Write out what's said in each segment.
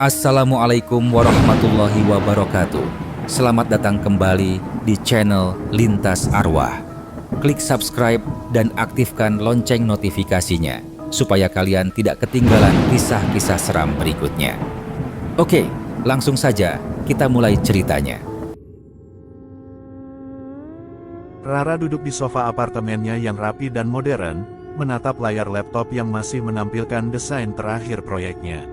Assalamualaikum warahmatullahi wabarakatuh. Selamat datang kembali di channel Lintas Arwah. Klik subscribe dan aktifkan lonceng notifikasinya supaya kalian tidak ketinggalan kisah-kisah seram berikutnya. Oke, langsung saja kita mulai ceritanya. Rara duduk di sofa apartemennya yang rapi dan modern, menatap layar laptop yang masih menampilkan desain terakhir proyeknya.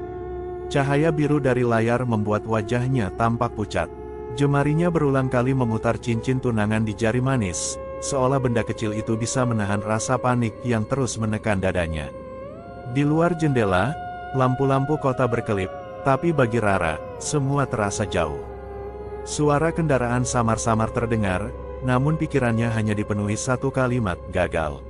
Cahaya biru dari layar membuat wajahnya tampak pucat. Jemarinya berulang kali memutar cincin tunangan di jari manis, seolah benda kecil itu bisa menahan rasa panik yang terus menekan dadanya. Di luar jendela, lampu-lampu kota berkelip, tapi bagi Rara, semua terasa jauh. Suara kendaraan samar-samar terdengar, namun pikirannya hanya dipenuhi satu kalimat, gagal.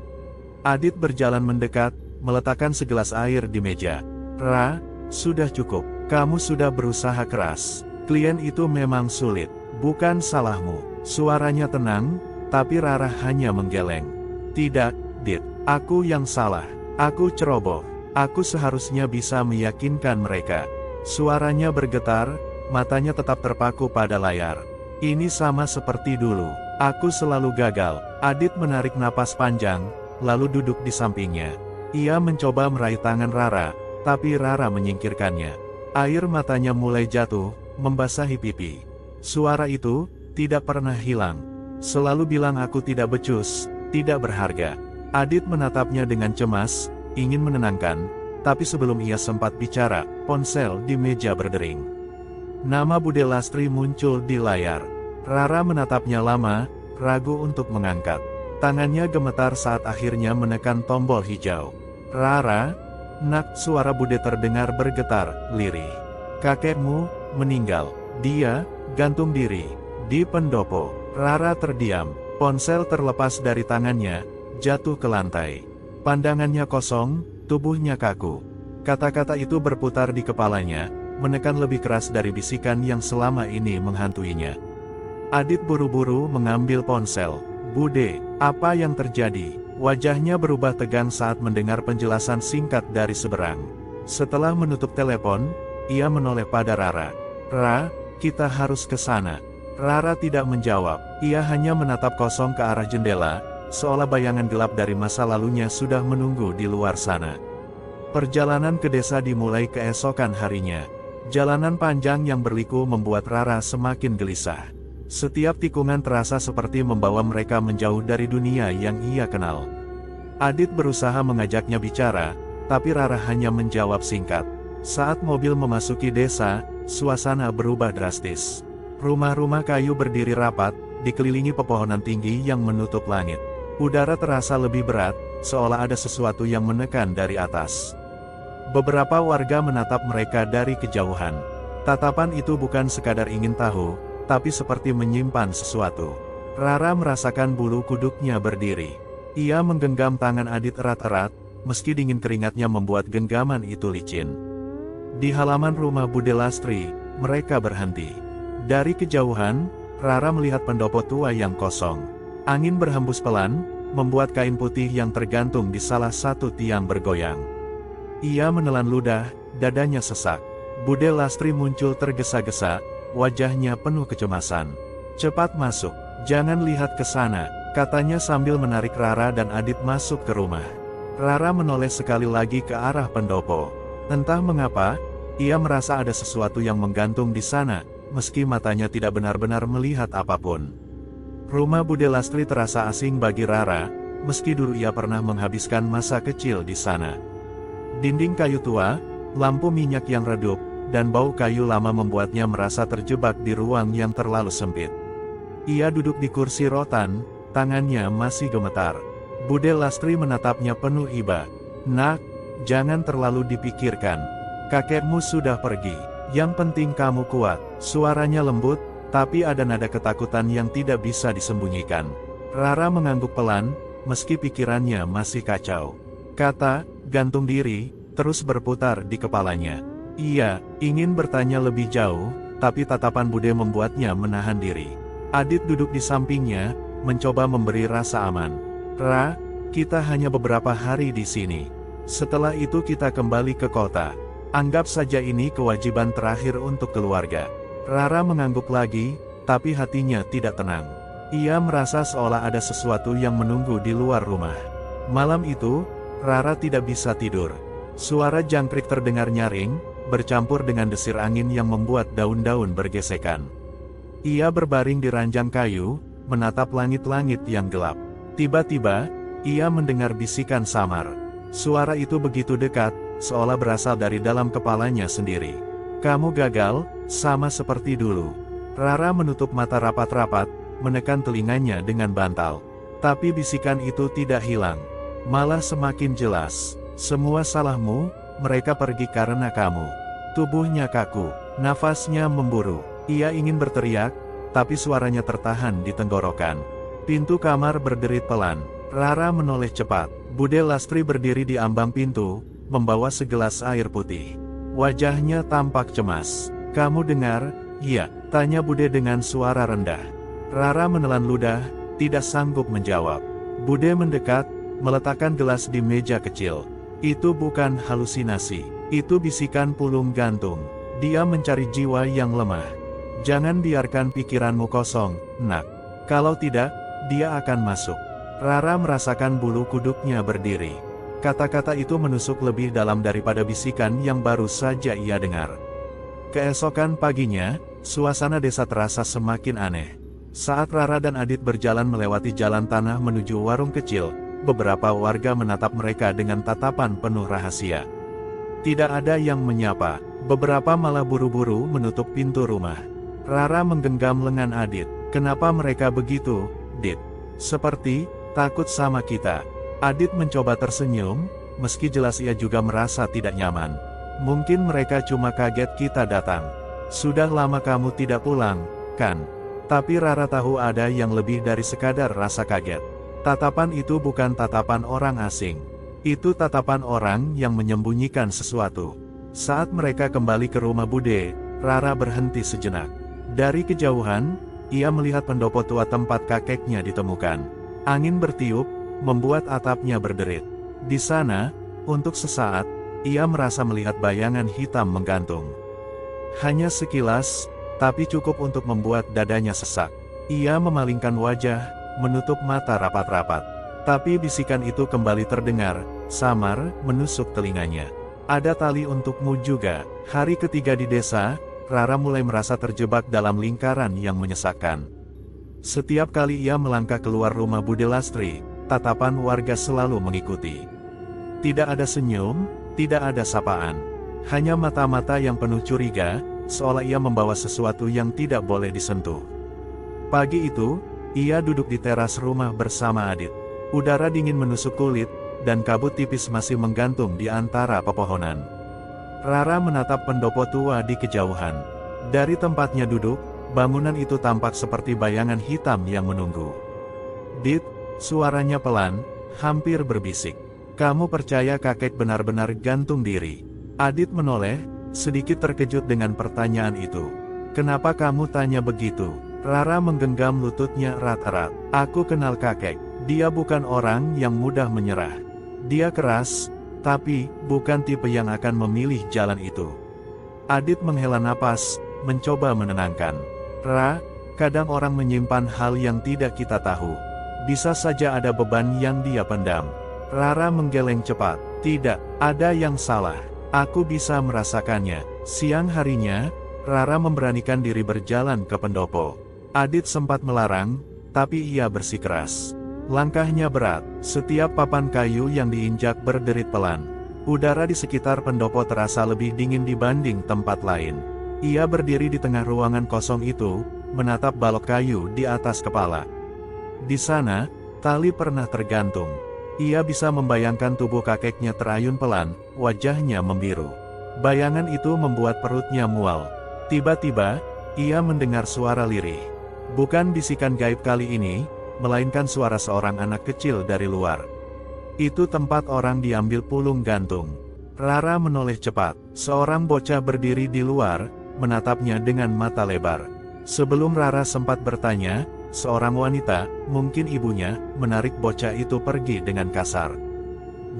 Adit berjalan mendekat, meletakkan segelas air di meja. "Ra, sudah cukup, kamu sudah berusaha keras. Klien itu memang sulit, bukan salahmu." Suaranya tenang, tapi Rara hanya menggeleng. "Tidak, Dit, aku yang salah. Aku ceroboh. Aku seharusnya bisa meyakinkan mereka." Suaranya bergetar, matanya tetap terpaku pada layar. "Ini sama seperti dulu. Aku selalu gagal." Adit menarik napas panjang, lalu duduk di sampingnya. Ia mencoba meraih tangan Rara, tapi Rara menyingkirkannya. Air matanya mulai jatuh, membasahi pipi. Suara itu tidak pernah hilang. "Selalu bilang aku tidak becus, tidak berharga." Adit menatapnya dengan cemas, ingin menenangkan, tapi sebelum ia sempat bicara, ponsel di meja berdering. Nama Bude Lastri muncul di layar. Rara menatapnya lama, ragu untuk mengangkat. Tangannya gemetar saat akhirnya menekan tombol hijau. "Rara, nak," suara Bude terdengar bergetar, lirih. "Kakekmu meninggal. Dia gantung diri di pendopo." Rara terdiam. Ponsel terlepas dari tangannya, jatuh ke lantai. Pandangannya kosong, tubuhnya kaku. Kata-kata itu berputar di kepalanya, menekan lebih keras dari bisikan yang selama ini menghantuinya. Adit buru-buru mengambil ponsel. "Bude, apa yang terjadi?" Wajahnya berubah tegang saat mendengar penjelasan singkat dari seberang. Setelah menutup telepon, ia menoleh pada Rara. "Ra, kita harus ke sana." Rara tidak menjawab, ia hanya menatap kosong ke arah jendela, seolah bayangan gelap dari masa lalunya sudah menunggu di luar sana. Perjalanan ke desa dimulai keesokan harinya. Jalanan panjang yang berliku membuat Rara semakin gelisah. Setiap tikungan terasa seperti membawa mereka menjauh dari dunia yang ia kenal. Adit berusaha mengajaknya bicara, tapi Rara hanya menjawab singkat. Saat mobil memasuki desa, suasana berubah drastis. Rumah-rumah kayu berdiri rapat, dikelilingi pepohonan tinggi yang menutup langit. Udara terasa lebih berat, seolah ada sesuatu yang menekan dari atas. Beberapa warga menatap mereka dari kejauhan. Tatapan itu bukan sekadar ingin tahu, tapi seperti menyimpan sesuatu. Rara merasakan bulu kuduknya berdiri. Ia menggenggam tangan Adit erat-erat, meski dingin keringatnya membuat genggaman itu licin. Di halaman rumah Bude Lastri, mereka berhenti. Dari kejauhan, Rara melihat pendopo tua yang kosong. Angin berhembus pelan, membuat kain putih yang tergantung di salah satu tiang bergoyang. Ia menelan ludah, dadanya sesak. Bude Lastri muncul tergesa-gesa, wajahnya penuh kecemasan. "Cepat masuk, jangan lihat ke sana," katanya sambil menarik Rara dan Adit masuk ke rumah. Rara menoleh sekali lagi ke arah pendopo. Entah mengapa, ia merasa ada sesuatu yang menggantung di sana, meski matanya tidak benar-benar melihat apapun. Rumah Bude Lastri terasa asing bagi Rara, meski dulu ia pernah menghabiskan masa kecil di sana. Dinding kayu tua, lampu minyak yang redup, dan bau kayu lama membuatnya merasa terjebak di ruang yang terlalu sempit. Ia duduk di kursi rotan, tangannya masih gemetar. Bude Lastri menatapnya penuh iba. "Nak, jangan terlalu dipikirkan. Kakekmu sudah pergi. Yang penting kamu kuat." Suaranya lembut, tapi ada nada ketakutan yang tidak bisa disembunyikan. Rara mengangguk pelan, meski pikirannya masih kacau. Kata "gantung diri" terus berputar di kepalanya. Ia ingin bertanya lebih jauh, tapi tatapan Bude membuatnya menahan diri. Adit duduk di sampingnya, mencoba memberi rasa aman. "Ra, kita hanya beberapa hari di sini. Setelah itu kita kembali ke kota." Anggap saja ini kewajiban terakhir untuk keluarga. Rara mengangguk lagi, tapi hatinya tidak tenang. Ia merasa seolah ada sesuatu yang menunggu di luar rumah. Malam itu, Rara tidak bisa tidur. Suara jangkrik terdengar nyaring, bercampur dengan desir angin yang membuat daun-daun bergesekan. Ia berbaring di ranjang kayu, menatap langit-langit yang gelap. Tiba-tiba, ia mendengar bisikan samar. Suara itu begitu dekat, seolah berasal dari dalam kepalanya sendiri. "Kamu gagal, sama seperti dulu." Rara menutup mata rapat-rapat, menekan telinganya dengan bantal. Tapi bisikan itu tidak hilang. Malah semakin jelas. "Semua salahmu, mereka pergi karena kamu." Tubuhnya kaku, nafasnya memburu. Ia ingin berteriak, tapi suaranya tertahan di tenggorokan. Pintu kamar berderit pelan. Rara menoleh cepat. Bude Lastri berdiri di ambang pintu, membawa segelas air putih. Wajahnya tampak cemas. "Kamu dengar?" "Iya," tanya Bude dengan suara rendah. Rara menelan ludah, tidak sanggup menjawab. Bude mendekat, meletakkan gelas di meja kecil. "Itu bukan halusinasi. Itu bisikan pulung gantung. Dia mencari jiwa yang lemah. Jangan biarkan pikiranmu kosong, nak. Kalau tidak, dia akan masuk." Rara merasakan bulu kuduknya berdiri. Kata-kata itu menusuk lebih dalam daripada bisikan yang baru saja ia dengar. Keesokan paginya, suasana desa terasa semakin aneh. Saat Rara dan Adit berjalan melewati jalan tanah menuju warung kecil, beberapa warga menatap mereka dengan tatapan penuh rahasia. Tidak ada yang menyapa, beberapa malah buru-buru menutup pintu rumah. Rara menggenggam lengan Adit. "Kenapa mereka begitu, Dit?" "Seperti takut sama kita." Adit mencoba tersenyum, meski jelas ia juga merasa tidak nyaman. "Mungkin mereka cuma kaget kita datang. Sudah lama kamu tidak pulang, kan?" Tapi Rara tahu ada yang lebih dari sekadar rasa kaget. Tatapan itu bukan tatapan orang asing. Itu tatapan orang yang menyembunyikan sesuatu. Saat mereka kembali ke rumah Bude, Rara berhenti sejenak. Dari kejauhan, ia melihat pendopo tua tempat kakeknya ditemukan. Angin bertiup, membuat atapnya berderit. Di sana, untuk sesaat, ia merasa melihat bayangan hitam menggantung. Hanya sekilas, tapi cukup untuk membuat dadanya sesak. Ia memalingkan wajah, menutup mata rapat-rapat. Tapi bisikan itu kembali terdengar, samar, menusuk telinganya. "Ada tali untukmu juga." Hari ketiga di desa, Rara mulai merasa terjebak dalam lingkaran yang menyesakkan. Setiap kali ia melangkah keluar rumah Bude Lastri, tatapan warga selalu mengikuti. Tidak ada senyum, tidak ada sapaan. Hanya mata-mata yang penuh curiga, seolah ia membawa sesuatu yang tidak boleh disentuh. Pagi itu, ia duduk di teras rumah bersama Adit. Udara dingin menusuk kulit, dan kabut tipis masih menggantung di antara pepohonan. Rara menatap pendopo tua di kejauhan. Dari tempatnya duduk, bangunan itu tampak seperti bayangan hitam yang menunggu. "Dit," suaranya pelan, hampir berbisik. "Kamu percaya kakek benar-benar gantung diri?" Adit menoleh, sedikit terkejut dengan pertanyaan itu. "Kenapa kamu tanya begitu?" Rara menggenggam lututnya erat-erat. "Aku kenal kakek. Dia bukan orang yang mudah menyerah. Dia keras, tapi bukan tipe yang akan memilih jalan itu." Adit menghela napas, mencoba menenangkan. "Ra, kadang orang menyimpan hal yang tidak kita tahu. Bisa saja ada beban yang dia pendam." Rara menggeleng cepat. "Tidak, ada yang salah. Aku bisa merasakannya." Siang harinya, Rara memberanikan diri berjalan ke pendopo. Adit sempat melarang, tapi ia bersikeras. Langkahnya berat, setiap papan kayu yang diinjak berderit pelan. Udara di sekitar pendopo terasa lebih dingin dibanding tempat lain. Ia berdiri di tengah ruangan kosong itu, menatap balok kayu di atas kepala. Di sana, tali pernah tergantung. Ia bisa membayangkan tubuh kakeknya terayun pelan, wajahnya membiru. Bayangan itu membuat perutnya mual. Tiba-tiba, ia mendengar suara lirih. Bukan bisikan gaib kali ini, melainkan suara seorang anak kecil dari luar. "Itu tempat orang diambil pulung gantung." Rara menoleh cepat. Seorang bocah berdiri di luar, menatapnya dengan mata lebar. Sebelum Rara sempat bertanya, seorang wanita, mungkin ibunya, menarik bocah itu pergi dengan kasar.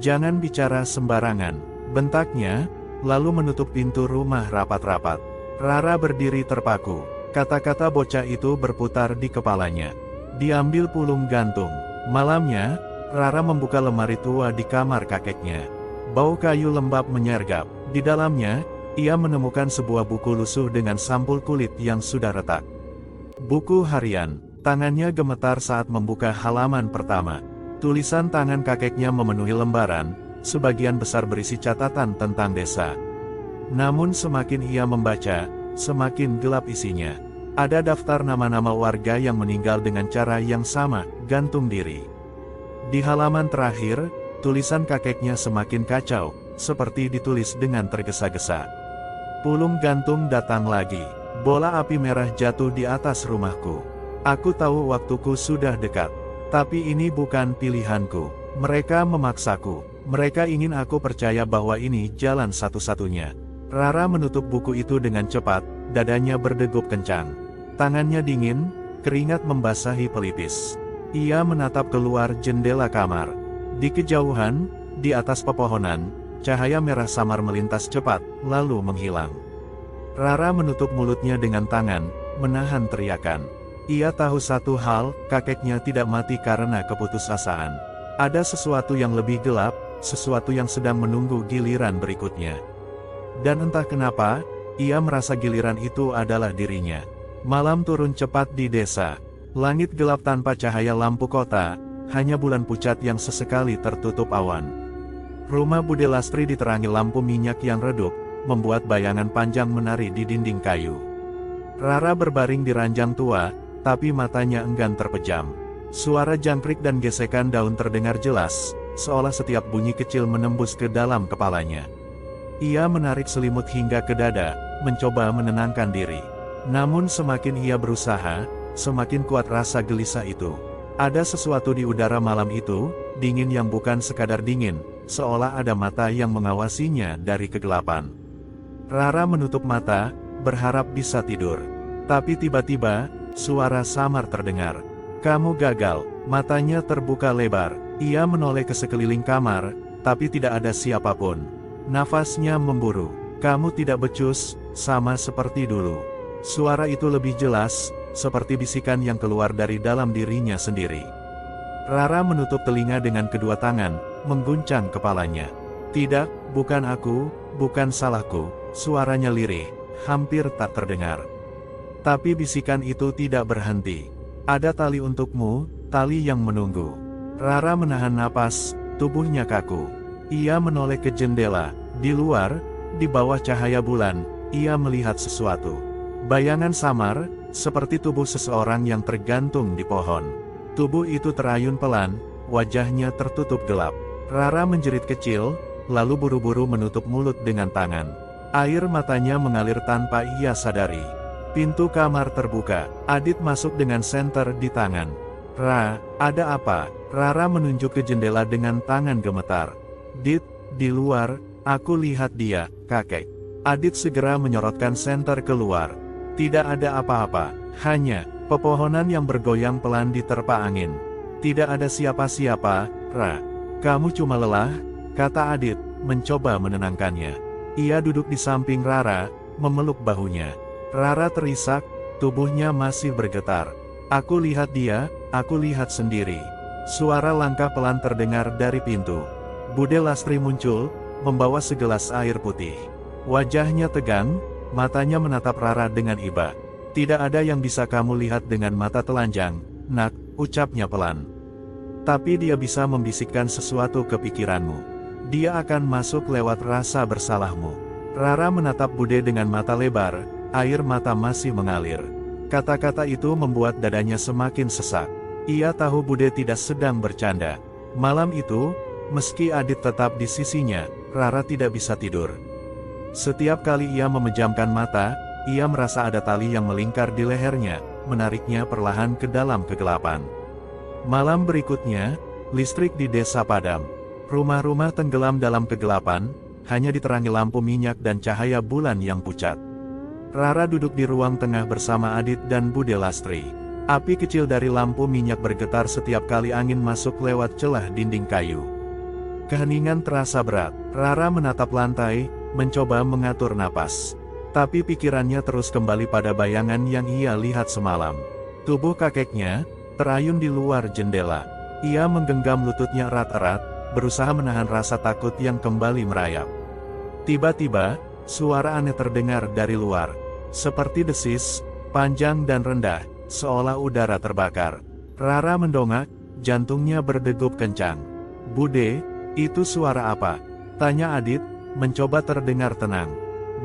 "Jangan bicara sembarangan," bentaknya, lalu menutup pintu rumah rapat-rapat. Rara berdiri terpaku. Kata-kata bocah itu berputar di kepalanya. Diambil pulung gantung. Malamnya, Rara membuka lemari tua di kamar kakeknya. Bau kayu lembab menyergap. Di dalamnya, ia menemukan sebuah buku lusuh dengan sampul kulit yang sudah retak. Buku harian. Tangannya gemetar saat membuka halaman pertama. Tulisan tangan kakeknya memenuhi lembaran, sebagian besar berisi catatan tentang desa. Namun semakin ia membaca, semakin gelap isinya. Ada daftar nama-nama warga yang meninggal dengan cara yang sama, gantung diri. Di halaman terakhir, tulisan kakeknya semakin kacau, seperti ditulis dengan tergesa-gesa. Pulung gantung datang lagi. Bola api merah jatuh di atas rumahku. Aku tahu waktuku sudah dekat. Tapi ini bukan pilihanku. Mereka memaksaku. Mereka ingin aku percaya bahwa ini jalan satu-satunya. Rara menutup buku itu dengan cepat, dadanya berdegup kencang. Tangannya dingin, keringat membasahi pelipis. Ia menatap keluar jendela kamar. Di kejauhan, di atas pepohonan, cahaya merah samar melintas cepat, lalu menghilang. Rara menutup mulutnya dengan tangan, menahan teriakan. Ia tahu satu hal, kakeknya tidak mati karena keputusasaan. Ada sesuatu yang lebih gelap, sesuatu yang sedang menunggu giliran berikutnya. Dan entah kenapa, ia merasa giliran itu adalah dirinya. Malam turun cepat di desa. Langit gelap tanpa cahaya lampu kota, hanya bulan pucat yang sesekali tertutup awan. Rumah Bude Lastri diterangi lampu minyak yang redup, membuat bayangan panjang menari di dinding kayu. Rara berbaring di ranjang tua, tapi matanya enggan terpejam. Suara jangkrik dan gesekan daun terdengar jelas, seolah setiap bunyi kecil menembus ke dalam kepalanya. Ia menarik selimut hingga ke dada, mencoba menenangkan diri. Namun semakin ia berusaha, semakin kuat rasa gelisah itu. Ada sesuatu di udara malam itu, dingin yang bukan sekadar dingin, seolah ada mata yang mengawasinya dari kegelapan. Rara menutup mata, berharap bisa tidur. Tapi tiba-tiba, suara samar terdengar. "Kamu gagal." Matanya terbuka lebar. Ia menoleh ke sekeliling kamar, tapi tidak ada siapapun. Nafasnya memburu. "Kamu tidak becus, sama seperti dulu." Suara itu lebih jelas, seperti bisikan yang keluar dari dalam dirinya sendiri. Rara menutup telinga dengan kedua tangan, mengguncang kepalanya. "Tidak, bukan aku, bukan salahku." Suaranya lirih, hampir tak terdengar. Tapi bisikan itu tidak berhenti. "Ada tali untukmu, tali yang menunggu." Rara menahan napas, tubuhnya kaku. Ia menoleh ke jendela. Di luar, di bawah cahaya bulan, ia melihat sesuatu. Bayangan samar, seperti tubuh seseorang yang tergantung di pohon. Tubuh itu terayun pelan, wajahnya tertutup gelap. Rara menjerit kecil, lalu buru-buru menutup mulut dengan tangan. Air matanya mengalir tanpa ia sadari. Pintu kamar terbuka. Adit masuk dengan senter di tangan. Ada apa?" Rara menunjuk ke jendela dengan tangan gemetar. "Dit, di luar, aku lihat dia, kakek." Adit segera menyorotkan senter keluar. Tidak ada apa-apa, hanya pepohonan yang bergoyang pelan diterpa angin. "Tidak ada siapa-siapa, Ra. Kamu cuma lelah," kata Adit, mencoba menenangkannya. Ia duduk di samping Rara, memeluk bahunya. Rara terisak, tubuhnya masih bergetar. "Aku lihat dia, aku lihat sendiri." Suara langkah pelan terdengar dari pintu. Bude Lastri muncul, membawa segelas air putih. Wajahnya tegang, matanya menatap Rara dengan iba. "Tidak ada yang bisa kamu lihat dengan mata telanjang, Nak," ucapnya pelan. "Tapi dia bisa membisikkan sesuatu ke pikiranmu. Dia akan masuk lewat rasa bersalahmu." Rara menatap Bude dengan mata lebar, air mata masih mengalir. Kata-kata itu membuat dadanya semakin sesak. Ia tahu Bude tidak sedang bercanda. Malam itu, meski Adit tetap di sisinya, Rara tidak bisa tidur. Setiap kali ia memejamkan mata, ia merasa ada tali yang melingkar di lehernya, menariknya perlahan ke dalam kegelapan. Malam berikutnya, listrik di desa padam. Rumah-rumah tenggelam dalam kegelapan, hanya diterangi lampu minyak dan cahaya bulan yang pucat. Rara duduk di ruang tengah bersama Adit dan Bude Lastri. Api kecil dari lampu minyak bergetar setiap kali angin masuk lewat celah dinding kayu. Keheningan terasa berat. Rara menatap lantai, mencoba mengatur napas. Tapi pikirannya terus kembali pada bayangan yang ia lihat semalam. Tubuh kakeknya terayun di luar jendela. Ia menggenggam lututnya erat-erat, berusaha menahan rasa takut yang kembali merayap. Tiba-tiba, suara aneh terdengar dari luar. Seperti desis, panjang dan rendah, seolah udara terbakar. Rara mendongak, jantungnya berdegup kencang. "Bude, itu suara apa?" tanya Adit, mencoba terdengar tenang.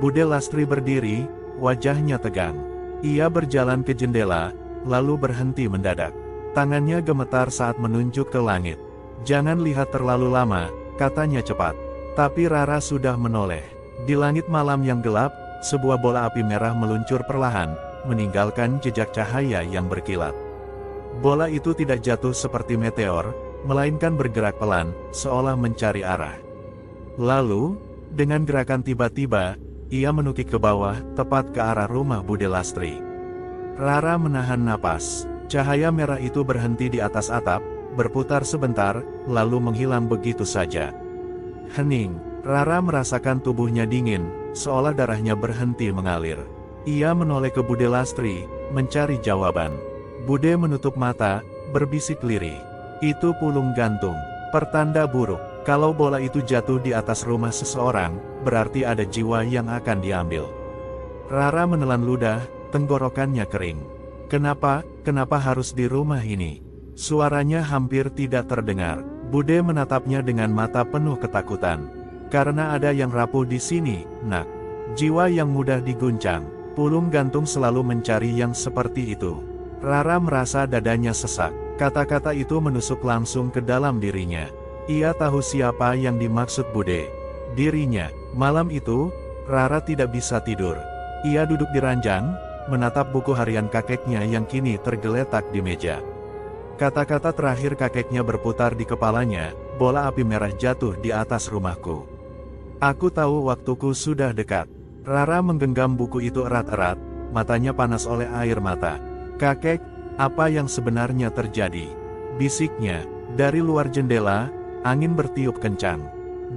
Bude Lastri berdiri, wajahnya tegang. Ia berjalan ke jendela, lalu berhenti mendadak. Tangannya gemetar saat menunjuk ke langit. "Jangan lihat terlalu lama," katanya cepat. Tapi Rara sudah menoleh. Di langit malam yang gelap, sebuah bola api merah meluncur perlahan, meninggalkan jejak cahaya yang berkilat. Bola itu tidak jatuh seperti meteor, melainkan bergerak pelan, seolah mencari arah. Lalu, dengan gerakan tiba-tiba, ia menukik ke bawah, tepat ke arah rumah Bude Lastri. Rara menahan napas. Cahaya merah itu berhenti di atas atap, berputar sebentar, lalu menghilang begitu saja. Hening, Rara merasakan tubuhnya dingin, seolah darahnya berhenti mengalir. Ia menoleh ke Bude Lastri, mencari jawaban. Bude menutup mata, berbisik lirih. "Itu pulung gantung, pertanda buruk. Kalau bola itu jatuh di atas rumah seseorang, berarti ada jiwa yang akan diambil." Rara menelan ludah, tenggorokannya kering. Kenapa harus di rumah ini?" Suaranya hampir tidak terdengar. Bude menatapnya dengan mata penuh ketakutan. "Karena ada yang rapuh di sini, nak. Jiwa yang mudah diguncang. Pulung gantung selalu mencari yang seperti itu." Rara merasa dadanya sesak. Kata-kata itu menusuk langsung ke dalam dirinya. Ia tahu siapa yang dimaksud Bude. Dirinya. Malam itu, Rara tidak bisa tidur. Ia duduk di ranjang, menatap buku harian kakeknya yang kini tergeletak di meja. Kata-kata terakhir kakeknya berputar di kepalanya, "Bola api merah jatuh di atas rumahku. Aku tahu waktuku sudah dekat." Rara menggenggam buku itu erat-erat, matanya panas oleh air mata. "Kakek, apa yang sebenarnya terjadi?" bisiknya. Dari luar jendela, angin bertiup kencang.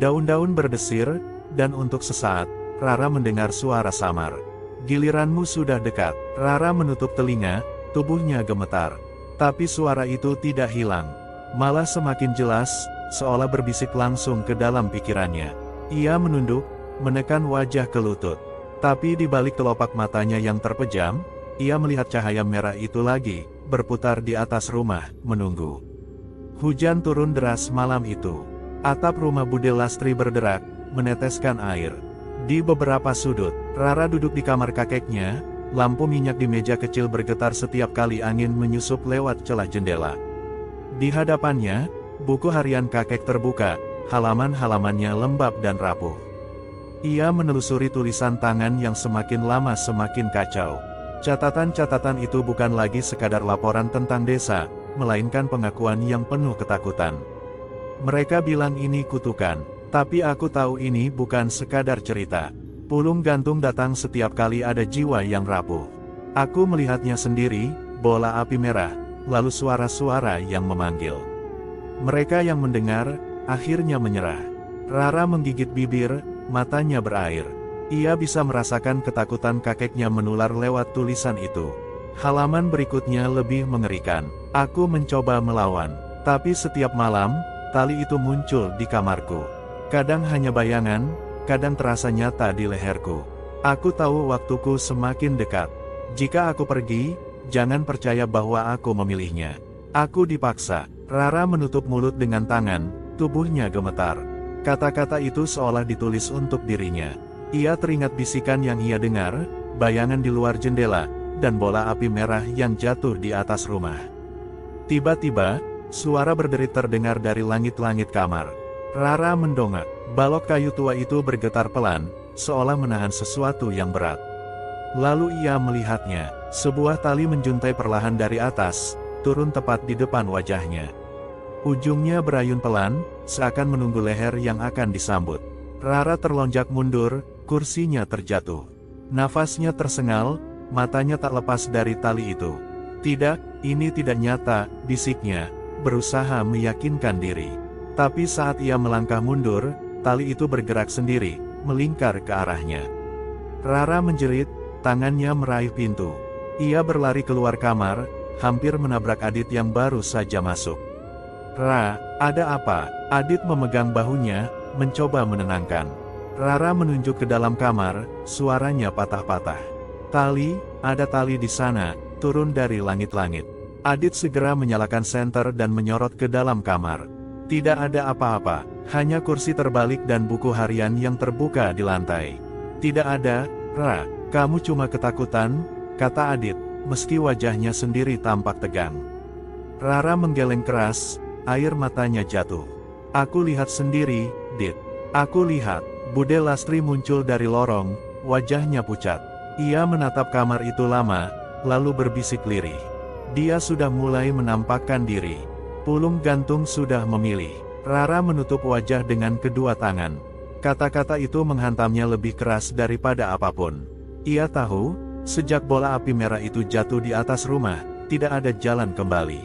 Daun-daun berdesir, dan untuk sesaat, Rara mendengar suara samar. "Giliranmu sudah dekat." Rara menutup telinga, tubuhnya gemetar. Tapi suara itu tidak hilang. Malah semakin jelas, seolah berbisik langsung ke dalam pikirannya. Ia menunduk, menekan wajah ke lutut. Tapi di balik kelopak matanya yang terpejam, ia melihat cahaya merah itu lagi, berputar di atas rumah, menunggu. Hujan turun deras malam itu. Atap rumah Bude Lastri berderak, meneteskan air. Di beberapa sudut, Rara duduk di kamar kakeknya, lampu minyak di meja kecil bergetar setiap kali angin menyusup lewat celah jendela. Di hadapannya, buku harian kakek terbuka, halaman-halamannya lembab dan rapuh. Ia menelusuri tulisan tangan yang semakin lama semakin kacau. Catatan-catatan itu bukan lagi sekadar laporan tentang desa, melainkan pengakuan yang penuh ketakutan. "Mereka bilang ini kutukan, tapi aku tahu ini bukan sekadar cerita. Pulung gantung datang setiap kali ada jiwa yang rapuh. Aku melihatnya sendiri, bola api merah, lalu suara-suara yang memanggil. Mereka yang mendengar, akhirnya menyerah." Rara menggigit bibir, matanya berair. Ia bisa merasakan ketakutan kakeknya menular lewat tulisan itu. Halaman berikutnya lebih mengerikan. "Aku mencoba melawan, tapi setiap malam, tali itu muncul di kamarku. Kadang hanya bayangan, kadang terasa nyata di leherku. Aku tahu waktuku semakin dekat. Jika aku pergi, jangan percaya bahwa aku memilihnya. Aku dipaksa." Rara menutup mulut dengan tangan, tubuhnya gemetar. Kata-kata itu seolah ditulis untuk dirinya. Ia teringat bisikan yang ia dengar, bayangan di luar jendela, dan bola api merah yang jatuh di atas rumah. Tiba-tiba, suara berderit terdengar dari langit-langit kamar. Rara mendongak. Balok kayu tua itu bergetar pelan, seolah menahan sesuatu yang berat. Lalu ia melihatnya. Sebuah tali menjuntai perlahan dari atas, turun tepat di depan wajahnya. Ujungnya berayun pelan, seakan menunggu leher yang akan disambut. Rara terlonjak mundur, kursinya terjatuh. Nafasnya tersengal, matanya tak lepas dari tali itu. "Tidak, ini tidak nyata," bisiknya, berusaha meyakinkan diri. Tapi saat ia melangkah mundur, tali itu bergerak sendiri, melingkar ke arahnya. Rara menjerit, tangannya meraih pintu. Ia berlari keluar kamar, hampir menabrak Adit yang baru saja masuk. "Ra, ada apa?" Adit memegang bahunya, mencoba menenangkan. Rara menunjuk ke dalam kamar, suaranya patah-patah. "Tali, ada tali di sana, turun dari langit-langit." Adit segera menyalakan senter dan menyorot ke dalam kamar. Tidak ada apa-apa, hanya kursi terbalik dan buku harian yang terbuka di lantai. "Tidak ada, Ra, kamu cuma ketakutan," kata Adit, meski wajahnya sendiri tampak tegang. Rara menggeleng keras, air matanya jatuh. "Aku lihat sendiri, Dit. Aku lihat." Bude Lastri muncul dari lorong, wajahnya pucat. Ia menatap kamar itu lama, lalu berbisik lirih. Dia sudah mulai menampakkan diri. Pulung gantung sudah memilih. Rara menutup wajah dengan kedua tangan. Kata-kata itu menghantamnya lebih keras daripada apapun. Ia tahu, sejak bola api merah itu jatuh di atas rumah, tidak ada jalan kembali.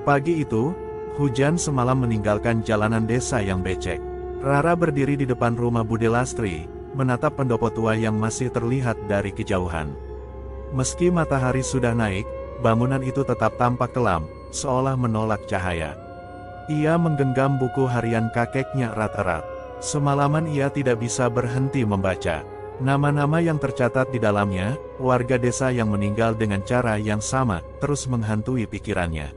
Pagi itu, hujan semalam meninggalkan jalanan desa yang becek. Rara berdiri di depan rumah Bude Lastri, menatap pendopo tua yang masih terlihat dari kejauhan. Meski matahari sudah naik, bangunan itu tetap tampak kelam, seolah menolak cahaya. Ia menggenggam buku harian kakeknya erat-erat. Semalaman ia tidak bisa berhenti membaca. Nama-nama yang tercatat di dalamnya, warga desa yang meninggal dengan cara yang sama, terus menghantui pikirannya.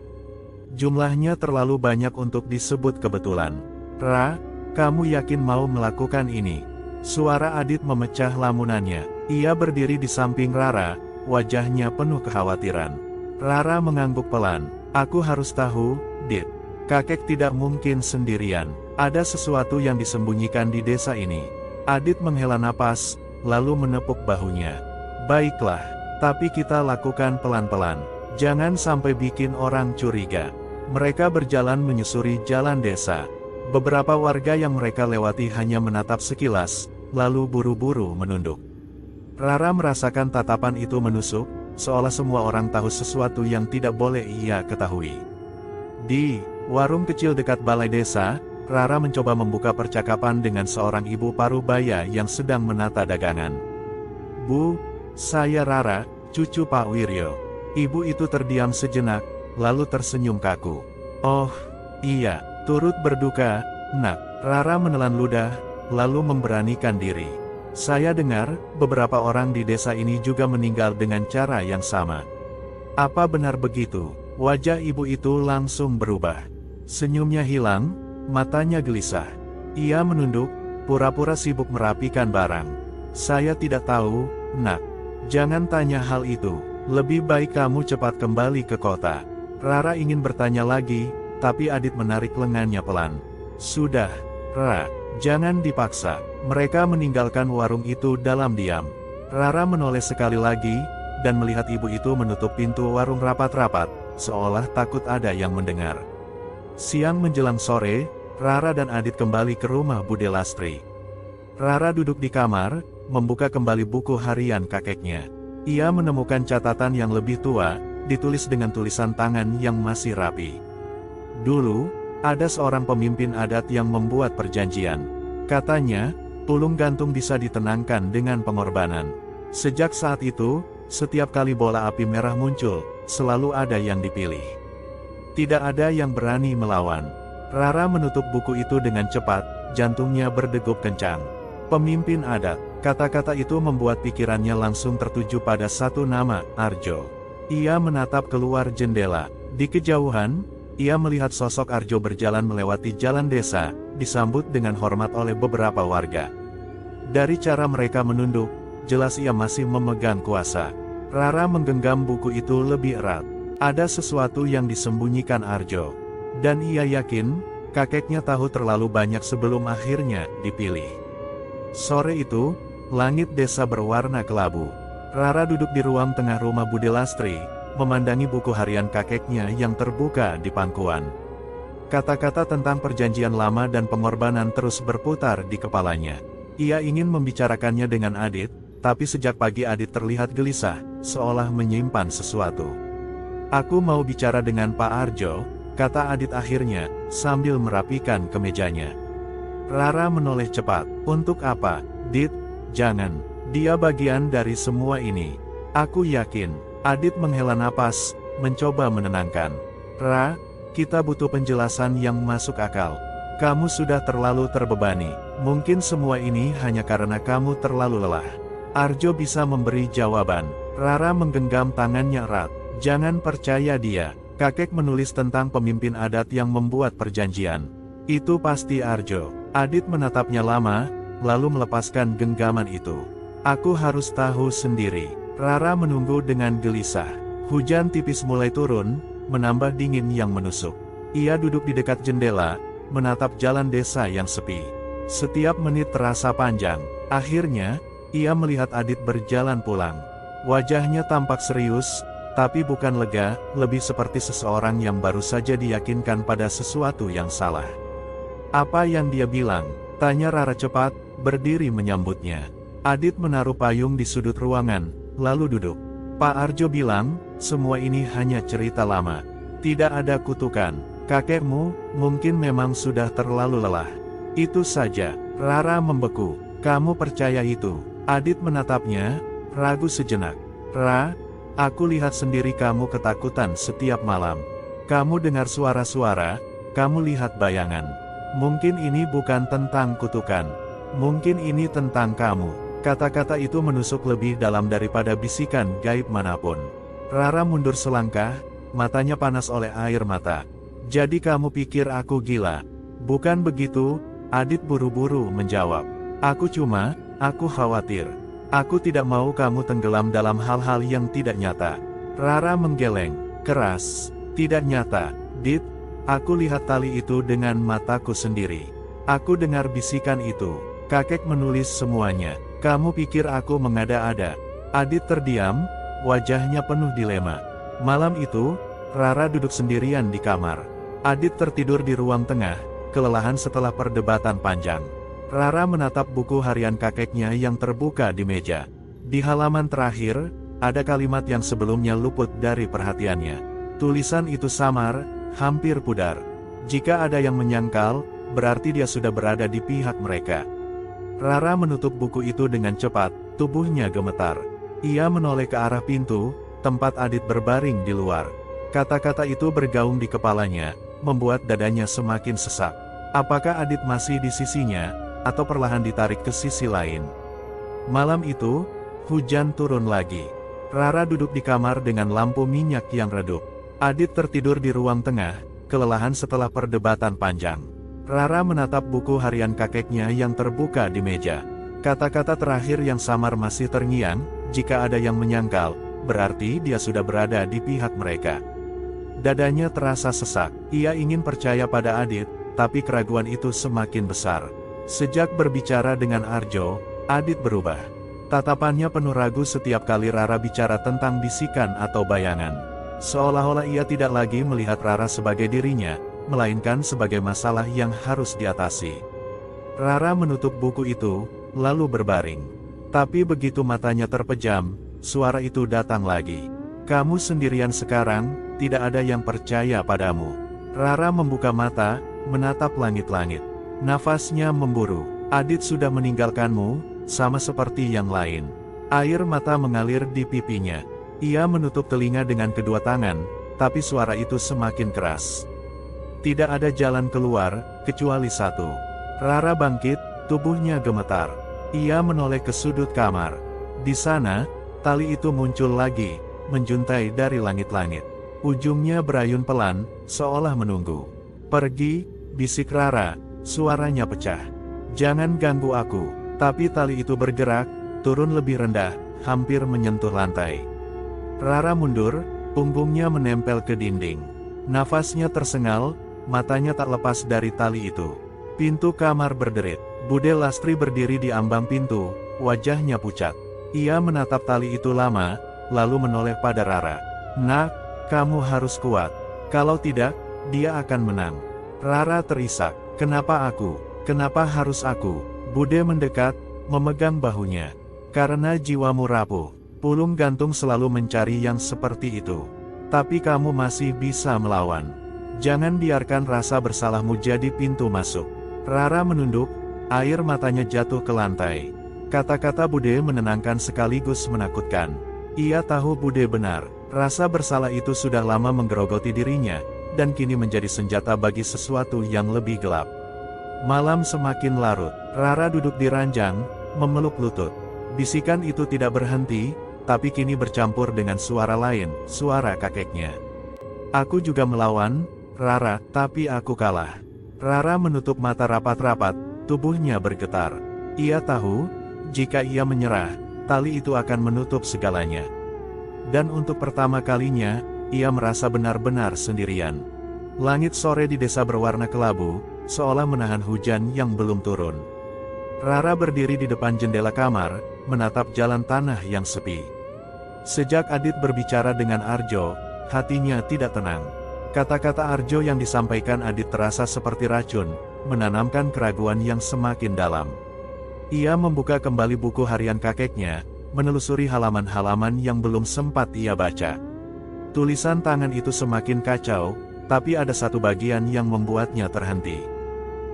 Jumlahnya terlalu banyak untuk disebut kebetulan. "Ra, kamu yakin mau melakukan ini?" Suara Adit memecah lamunannya. Ia berdiri di samping Rara, wajahnya penuh kekhawatiran. Rara mengangguk pelan. "Aku harus tahu, Dit. Kakek tidak mungkin sendirian. Ada sesuatu yang disembunyikan di desa ini." Adit menghela napas, lalu menepuk bahunya. "Baiklah, tapi kita lakukan pelan-pelan. Jangan sampai bikin orang curiga." Mereka berjalan menyusuri jalan desa. Beberapa warga yang mereka lewati hanya menatap sekilas, lalu buru-buru menunduk. Rara merasakan tatapan itu menusuk, seolah semua orang tahu sesuatu yang tidak boleh ia ketahui. Di warung kecil dekat balai desa, Rara mencoba membuka percakapan dengan seorang ibu parubaya yang sedang menata dagangan. "Bu, saya Rara, cucu Pak Wiryo." Ibu itu terdiam sejenak, lalu tersenyum kaku. "Oh, iya. Turut berduka, Nak." Rara menelan ludah, lalu memberanikan diri. "Saya dengar, beberapa orang di desa ini juga meninggal dengan cara yang sama." "Apa benar begitu?" Wajah ibu itu langsung berubah. Senyumnya hilang, matanya gelisah. Ia menunduk, pura-pura sibuk merapikan barang. "Saya tidak tahu, Nak. Jangan tanya hal itu. Lebih baik kamu cepat kembali ke kota." Rara ingin bertanya lagi, tapi Adit menarik lengannya pelan. "Sudah, Ra, jangan dipaksa." Mereka meninggalkan warung itu dalam diam. Rara menoleh sekali lagi, dan melihat ibu itu menutup pintu warung rapat-rapat, seolah takut ada yang mendengar. Siang menjelang sore, Rara dan Adit kembali ke rumah Bude Lastri. Rara duduk di kamar, membuka kembali buku harian kakeknya. Ia menemukan catatan yang lebih tua, ditulis dengan tulisan tangan yang masih rapi. Dulu, ada seorang pemimpin adat yang membuat perjanjian. Katanya, pulung gantung bisa ditenangkan dengan pengorbanan. Sejak saat itu, setiap kali bola api merah muncul, selalu ada yang dipilih. Tidak ada yang berani melawan. Rara menutup buku itu dengan cepat, jantungnya berdegup kencang. Pemimpin adat, kata-kata itu membuat pikirannya langsung tertuju pada satu nama, Arjo. Ia menatap keluar jendela. Di kejauhan, ia melihat sosok Arjo berjalan melewati jalan desa, disambut dengan hormat oleh beberapa warga. Dari cara mereka menunduk, jelas ia masih memegang kuasa. Rara menggenggam buku itu lebih erat. Ada sesuatu yang disembunyikan Arjo. Dan ia yakin, kakeknya tahu terlalu banyak sebelum akhirnya dipilih. Sore itu, langit desa berwarna kelabu. Rara duduk di ruang tengah rumah Bude Lastri, memandangi buku harian kakeknya yang terbuka di pangkuan. Kata-kata tentang perjanjian lama dan pengorbanan terus berputar di kepalanya. Ia ingin membicarakannya dengan Adit, tapi sejak pagi Adit terlihat gelisah, seolah menyimpan sesuatu. "Aku mau bicara dengan Pak Arjo," kata Adit akhirnya, sambil merapikan kemejanya. Rara menoleh cepat. "Untuk apa?" Dit, jangan. Dia bagian dari semua ini. Aku yakin. Adit menghela napas, mencoba menenangkan. Ra, kita butuh penjelasan yang masuk akal. Kamu sudah terlalu terbebani. Mungkin semua ini hanya karena kamu terlalu lelah. Arjo bisa memberi jawaban. Rara menggenggam tangannya erat. Jangan percaya dia. Kakek menulis tentang pemimpin adat yang membuat perjanjian. Itu pasti Arjo. Adit menatapnya lama, lalu melepaskan genggaman itu. Aku harus tahu sendiri. Rara menunggu dengan gelisah. Hujan tipis mulai turun, menambah dingin yang menusuk. Ia duduk di dekat jendela, menatap jalan desa yang sepi. Setiap menit terasa panjang. Akhirnya, ia melihat Adit berjalan pulang. Wajahnya tampak serius, tapi bukan lega, lebih seperti seseorang yang baru saja diyakinkan pada sesuatu yang salah. Apa yang dia bilang? Tanya Rara cepat, berdiri menyambutnya. Adit menaruh payung di sudut ruangan, lalu duduk. Pak Arjo bilang, semua ini hanya cerita lama. Tidak ada kutukan. Kakekmu, mungkin memang sudah terlalu lelah. Itu saja. Rara membeku. Kamu percaya itu? Adit menatapnya, ragu sejenak. Ra, aku lihat sendiri kamu ketakutan setiap malam. Kamu dengar suara-suara, kamu lihat bayangan. Mungkin ini bukan tentang kutukan. Mungkin ini tentang kamu. Kata-kata itu menusuk lebih dalam daripada bisikan gaib manapun. Rara mundur selangkah, matanya panas oleh air mata. Jadi kamu pikir aku gila? Bukan begitu, Adit buru-buru menjawab. Aku khawatir. Aku tidak mau kamu tenggelam dalam hal-hal yang tidak nyata. Rara menggeleng, keras. Tidak nyata, Dit. Aku lihat tali itu dengan mataku sendiri. Aku dengar bisikan itu. Kakek menulis semuanya. Kamu pikir aku mengada-ada? Adit terdiam, wajahnya penuh dilema. Malam itu, Rara duduk sendirian di kamar. Adit tertidur di ruang tengah, kelelahan setelah perdebatan panjang. Rara menatap buku harian kakeknya yang terbuka di meja. Di halaman terakhir, ada kalimat yang sebelumnya luput dari perhatiannya. Tulisan itu samar, hampir pudar. Jika ada yang menyangkal, berarti dia sudah berada di pihak mereka. Rara menutup buku itu dengan cepat, tubuhnya gemetar. Ia menoleh ke arah pintu, tempat Adit berbaring di luar. Kata-kata itu bergaung di kepalanya, membuat dadanya semakin sesak. Apakah Adit masih di sisinya, atau perlahan ditarik ke sisi lain? Malam itu, hujan turun lagi. Rara duduk di kamar dengan lampu minyak yang redup. Adit tertidur di ruang tengah, kelelahan setelah perdebatan panjang. Rara menatap buku harian kakeknya yang terbuka di meja. Kata-kata terakhir yang samar masih terngiang, jika ada yang menyangkal, berarti dia sudah berada di pihak mereka. Dadanya terasa sesak. Ia ingin percaya pada Adit, tapi keraguan itu semakin besar. Sejak berbicara dengan Arjo, Adit berubah. Tatapannya penuh ragu setiap kali Rara bicara tentang bisikan atau bayangan. Seolah-olah ia tidak lagi melihat Rara sebagai dirinya, melainkan sebagai masalah yang harus diatasi. Rara menutup buku itu, lalu berbaring. Tapi begitu matanya terpejam, suara itu datang lagi. Kamu sendirian sekarang, tidak ada yang percaya padamu. Rara membuka mata, menatap langit-langit. Nafasnya memburu. Adit sudah meninggalkanmu, sama seperti yang lain. Air mata mengalir di pipinya. Ia menutup telinga dengan kedua tangan, tapi suara itu semakin keras. Tidak ada jalan keluar, kecuali satu. Rara bangkit, tubuhnya gemetar. Ia menoleh ke sudut kamar. Di sana, tali itu muncul lagi, menjuntai dari langit-langit. Ujungnya berayun pelan, seolah menunggu. Pergi, bisik Rara, suaranya pecah. Jangan ganggu aku. Tapi tali itu bergerak, turun lebih rendah, hampir menyentuh lantai. Rara mundur, punggungnya menempel ke dinding. Nafasnya tersengal, matanya tak lepas dari tali itu. Pintu kamar berderit. Bude Lastri berdiri di ambang pintu, wajahnya pucat. Ia menatap tali itu lama, lalu menoleh pada Rara. Nak, kamu harus kuat. Kalau tidak, dia akan menang. Rara terisak. Kenapa aku? Kenapa harus aku? Bude mendekat, memegang bahunya. Karena jiwamu rapuh. Pulung gantung selalu mencari yang seperti itu. Tapi kamu masih bisa melawan. Jangan biarkan rasa bersalahmu jadi pintu masuk. Rara menunduk, air matanya jatuh ke lantai. Kata-kata Bude menenangkan sekaligus menakutkan. Ia tahu Bude benar, rasa bersalah itu sudah lama menggerogoti dirinya, dan kini menjadi senjata bagi sesuatu yang lebih gelap. Malam semakin larut, Rara duduk di ranjang, memeluk lutut. Bisikan itu tidak berhenti, tapi kini bercampur dengan suara lain, suara kakeknya. Aku juga melawan, Rara, tapi aku kalah. Rara menutup mata rapat-rapat, tubuhnya bergetar. Ia tahu, jika ia menyerah, tali itu akan menutup segalanya. Dan untuk pertama kalinya, ia merasa benar-benar sendirian. Langit sore di desa berwarna kelabu, seolah menahan hujan yang belum turun. Rara berdiri di depan jendela kamar, menatap jalan tanah yang sepi. Sejak Adit berbicara dengan Arjo, hatinya tidak tenang. Kata-kata Arjo yang disampaikan Adit terasa seperti racun, menanamkan keraguan yang semakin dalam. Ia membuka kembali buku harian kakeknya, menelusuri halaman-halaman yang belum sempat ia baca. Tulisan tangan itu semakin kacau, tapi ada satu bagian yang membuatnya terhenti.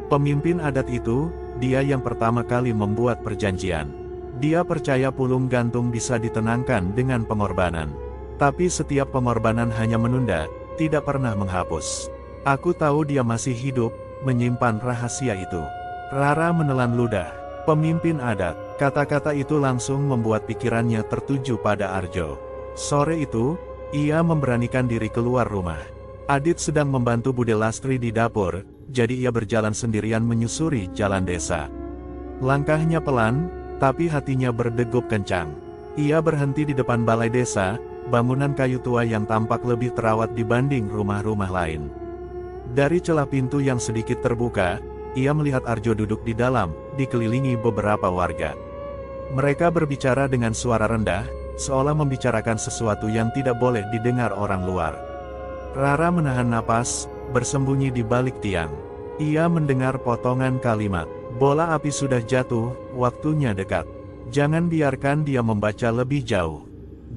Pemimpin adat itu, dia yang pertama kali membuat perjanjian. Dia percaya pulung gantung bisa ditenangkan dengan pengorbanan. Tapi setiap pengorbanan hanya menunda, tidak pernah menghapus. Aku tahu dia masih hidup, menyimpan rahasia itu. Rara menelan ludah. Pemimpin adat, kata-kata itu langsung membuat pikirannya tertuju pada Arjo. Sore itu, ia memberanikan diri keluar rumah. Adit sedang membantu Bude Lastri di dapur, jadi ia berjalan sendirian menyusuri jalan desa. Langkahnya pelan, tapi hatinya berdegup kencang. Ia berhenti di depan balai desa, bangunan kayu tua yang tampak lebih terawat dibanding rumah-rumah lain. Dari celah pintu yang sedikit terbuka, ia melihat Arjo duduk di dalam, dikelilingi beberapa warga. Mereka berbicara dengan suara rendah, seolah membicarakan sesuatu yang tidak boleh didengar orang luar. Rara menahan napas, bersembunyi di balik tiang. Ia mendengar potongan kalimat, "Bola api sudah jatuh, waktunya dekat. Jangan biarkan dia membaca lebih jauh."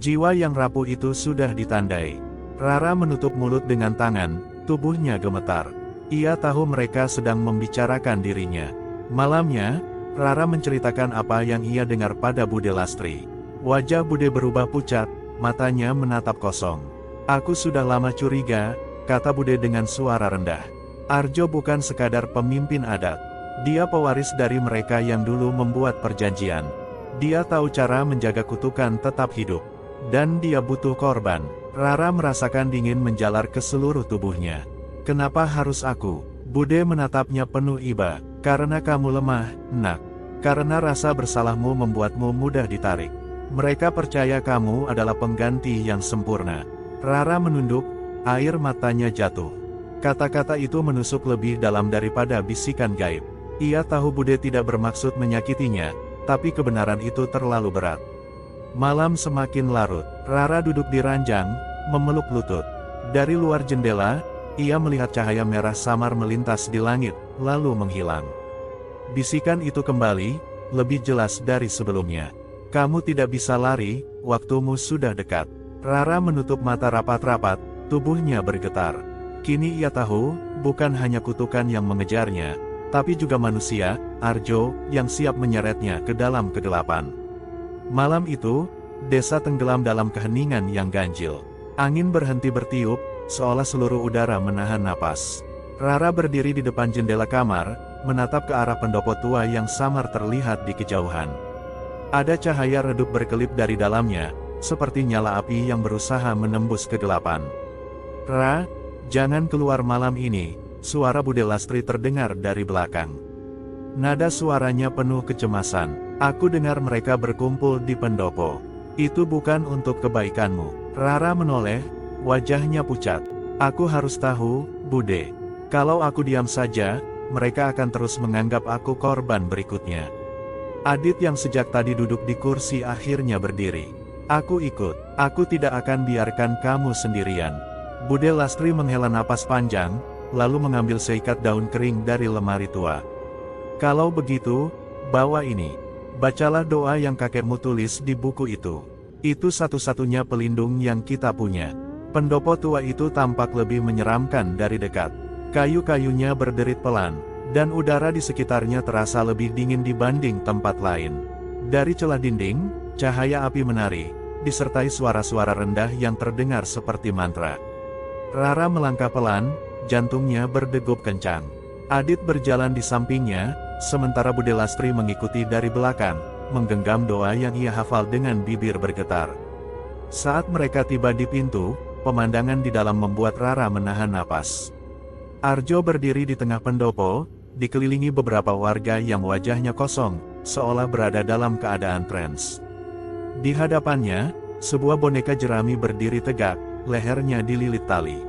Jiwa yang rapuh itu sudah ditandai. Rara menutup mulut dengan tangan, tubuhnya gemetar. Ia tahu mereka sedang membicarakan dirinya. Malamnya, Rara menceritakan apa yang ia dengar pada Bude Lastri. Wajah Bude berubah pucat, matanya menatap kosong. "Aku sudah lama curiga," kata Bude dengan suara rendah. "Arjo bukan sekadar pemimpin adat. Dia pewaris dari mereka yang dulu membuat perjanjian. Dia tahu cara menjaga kutukan tetap hidup. Dan dia butuh korban." Rara merasakan dingin menjalar ke seluruh tubuhnya. "Kenapa harus aku?" Bude menatapnya penuh iba. "Karena kamu lemah, nak. Karena rasa bersalahmu membuatmu mudah ditarik. Mereka percaya kamu adalah pengganti yang sempurna." Rara menunduk, air matanya jatuh. Kata-kata itu menusuk lebih dalam daripada bisikan gaib. Ia tahu Bude tidak bermaksud menyakitinya, tapi kebenaran itu terlalu berat. Malam semakin larut. Rara duduk di ranjang, memeluk lutut. Dari luar jendela, ia melihat cahaya merah samar melintas di langit, lalu menghilang. Bisikan itu kembali, lebih jelas dari sebelumnya. "Kamu tidak bisa lari, waktumu sudah dekat." Rara menutup mata rapat-rapat, tubuhnya bergetar. Kini ia tahu, bukan hanya kutukan yang mengejarnya, tapi juga manusia, Arjo, yang siap menyeretnya ke dalam kegelapan. Malam itu, desa tenggelam dalam keheningan yang ganjil. Angin berhenti bertiup, seolah seluruh udara menahan napas. Rara berdiri di depan jendela kamar, menatap ke arah pendopo tua yang samar terlihat di kejauhan. Ada cahaya redup berkelip dari dalamnya, seperti nyala api yang berusaha menembus kegelapan. "Ra, jangan keluar malam ini," suara Bude Lastri terdengar dari belakang. Nada suaranya penuh kecemasan. "Aku dengar mereka berkumpul di pendopo. Itu bukan untuk kebaikanmu." Rara menoleh, wajahnya pucat. "Aku harus tahu, Bude. Kalau aku diam saja, mereka akan terus menganggap aku korban berikutnya." Adit yang sejak tadi duduk di kursi akhirnya berdiri. "Aku ikut. Aku tidak akan biarkan kamu sendirian." Bude Lastri menghela napas panjang, lalu mengambil seikat daun kering dari lemari tua. "Kalau begitu, bawa ini. Bacalah doa yang kakekmu tulis di buku itu. Itu satu-satunya pelindung yang kita punya." Pendopo tua itu tampak lebih menyeramkan dari dekat. Kayu-kayunya berderit pelan, dan udara di sekitarnya terasa lebih dingin dibanding tempat lain. Dari celah dinding, cahaya api menari, disertai suara-suara rendah yang terdengar seperti mantra. Rara melangkah pelan, jantungnya berdegup kencang. Adit berjalan di sampingnya, sementara Bude Lastri mengikuti dari belakang, menggenggam doa yang ia hafal dengan bibir bergetar. Saat mereka tiba di pintu, pemandangan di dalam membuat Rara menahan napas. Arjo berdiri di tengah pendopo, dikelilingi beberapa warga yang wajahnya kosong, seolah berada dalam keadaan trans. Di hadapannya, sebuah boneka jerami berdiri tegak, lehernya dililit tali.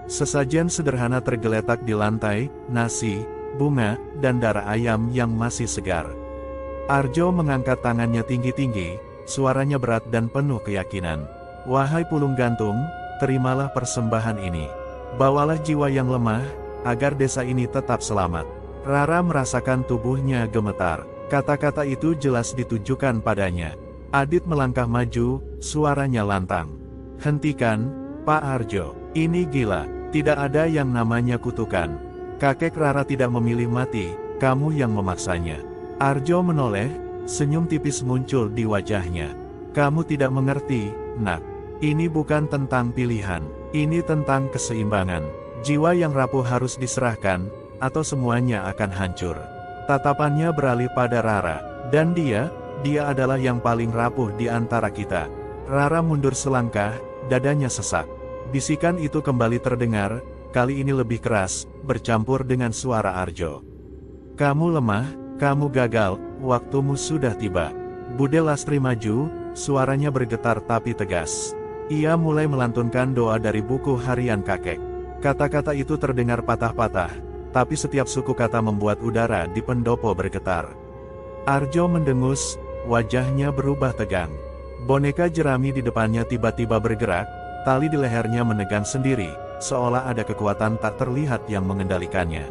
Sesajen sederhana tergeletak di lantai, nasi, bunga, dan darah ayam yang masih segar. Arjo mengangkat tangannya tinggi-tinggi, suaranya berat dan penuh keyakinan. Wahai pulung gantung, terimalah persembahan ini. Bawalah jiwa yang lemah, agar desa ini tetap selamat. Rara merasakan tubuhnya gemetar. Kata-kata itu jelas ditujukan padanya. Adit melangkah maju, suaranya lantang. Hentikan, Pak Arjo. Ini gila, tidak ada yang namanya kutukan. Kakek Rara tidak memilih mati, kamu yang memaksanya. Arjo menoleh, senyum tipis muncul di wajahnya. Kamu tidak mengerti, nak. Ini bukan tentang pilihan, ini tentang keseimbangan. Jiwa yang rapuh harus diserahkan, atau semuanya akan hancur. Tatapannya beralih pada Rara, dan dia adalah yang paling rapuh di antara kita. Rara mundur selangkah, dadanya sesak. Bisikan itu kembali terdengar, kali ini lebih keras, bercampur dengan suara Arjo. Kamu lemah, kamu gagal, waktumu sudah tiba. Bude Lastri maju, suaranya bergetar tapi tegas. Ia mulai melantunkan doa dari buku harian kakek. Kata-kata itu terdengar patah-patah, tapi setiap suku kata membuat udara di pendopo bergetar. Arjo mendengus, wajahnya berubah tegang. Boneka jerami di depannya tiba-tiba bergerak, tali di lehernya menegang sendiri, seolah ada kekuatan tak terlihat yang mengendalikannya.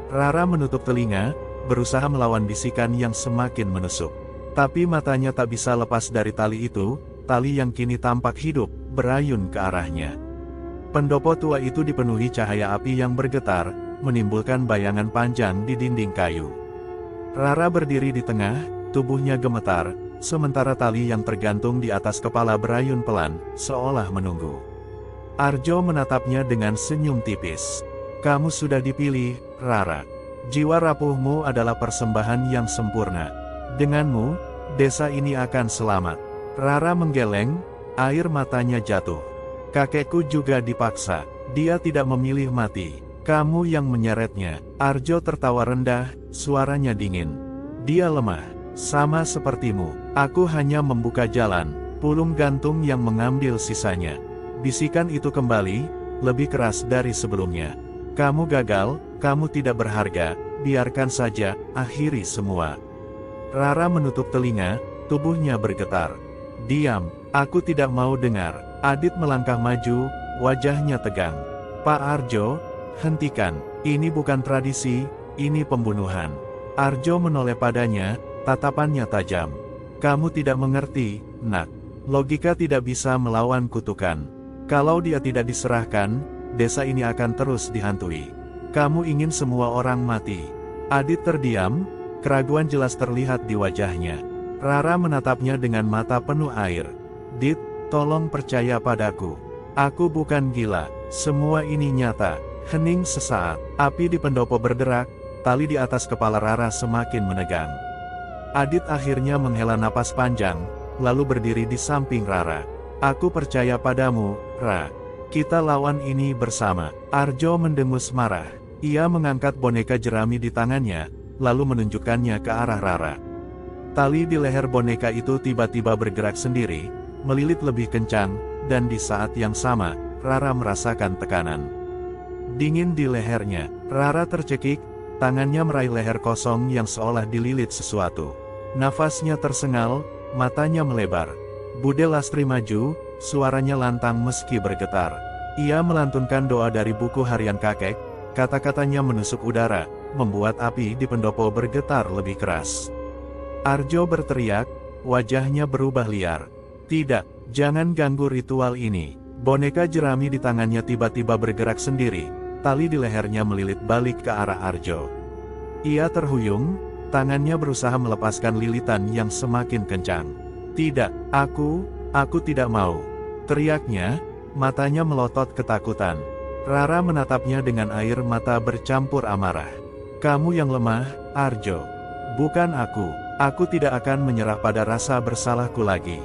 Rara menutup telinga, berusaha melawan bisikan yang semakin menusuk. Tapi matanya tak bisa lepas dari tali itu, tali yang kini tampak hidup, berayun ke arahnya. Pendopo tua itu dipenuhi cahaya api yang bergetar, menimbulkan bayangan panjang di dinding kayu. Rara berdiri di tengah, tubuhnya gemetar, sementara tali yang tergantung di atas kepala berayun pelan, seolah menunggu. Arjo menatapnya dengan senyum tipis. Kamu sudah dipilih, Rara. Jiwa rapuhmu adalah persembahan yang sempurna. Denganmu, desa ini akan selamat. Rara menggeleng, air matanya jatuh. Kakekku juga dipaksa, dia tidak memilih mati. Kamu yang menyeretnya. Arjo tertawa rendah, suaranya dingin. Dia lemah, sama sepertimu. Aku hanya membuka jalan, pulung gantung yang mengambil sisanya. Bisikan itu kembali, lebih keras dari sebelumnya. Kamu gagal, kamu tidak berharga, biarkan saja, akhiri semua. Rara menutup telinga, tubuhnya bergetar. Diam, aku tidak mau dengar. Adit melangkah maju, wajahnya tegang. Pak Arjo, hentikan, ini bukan tradisi, ini pembunuhan. Arjo menoleh padanya, tatapannya tajam. Kamu tidak mengerti, nak. Logika tidak bisa melawan kutukan. Kalau dia tidak diserahkan, desa ini akan terus dihantui. Kamu ingin semua orang mati. Adit terdiam, keraguan jelas terlihat di wajahnya. Rara menatapnya dengan mata penuh air. Dit, tolong percaya padaku. Aku bukan gila, semua ini nyata. Hening sesaat, api di pendopo berderak, tali di atas kepala Rara semakin menegang. Adit akhirnya menghela napas panjang, lalu berdiri di samping Rara. Aku percaya padamu, Ra. Kita lawan ini bersama. Arjo mendengus marah. Ia mengangkat boneka jerami di tangannya, lalu menunjukkannya ke arah Rara. Tali di leher boneka itu tiba-tiba bergerak sendiri, melilit lebih kencang, dan di saat yang sama, Rara merasakan tekanan dingin di lehernya. Rara tercekik, tangannya meraih leher kosong yang seolah dililit sesuatu. Nafasnya tersengal, matanya melebar. Bude Lastri maju, suaranya lantang meski bergetar. Ia melantunkan doa dari buku harian kakek, kata-katanya menusuk udara, membuat api di pendopo bergetar lebih keras. Arjo berteriak, wajahnya berubah liar. Tidak, jangan ganggu ritual ini. Boneka jerami di tangannya tiba-tiba bergerak sendiri, tali di lehernya melilit balik ke arah Arjo. Ia terhuyung, Tangannya berusaha melepaskan lilitan yang semakin kencang. Tidak, aku tidak mau. Teriaknya, matanya melotot ketakutan. Rara menatapnya dengan air mata bercampur amarah. Kamu yang lemah, Arjo. Bukan aku. Aku tidak akan menyerah pada rasa bersalahku lagi.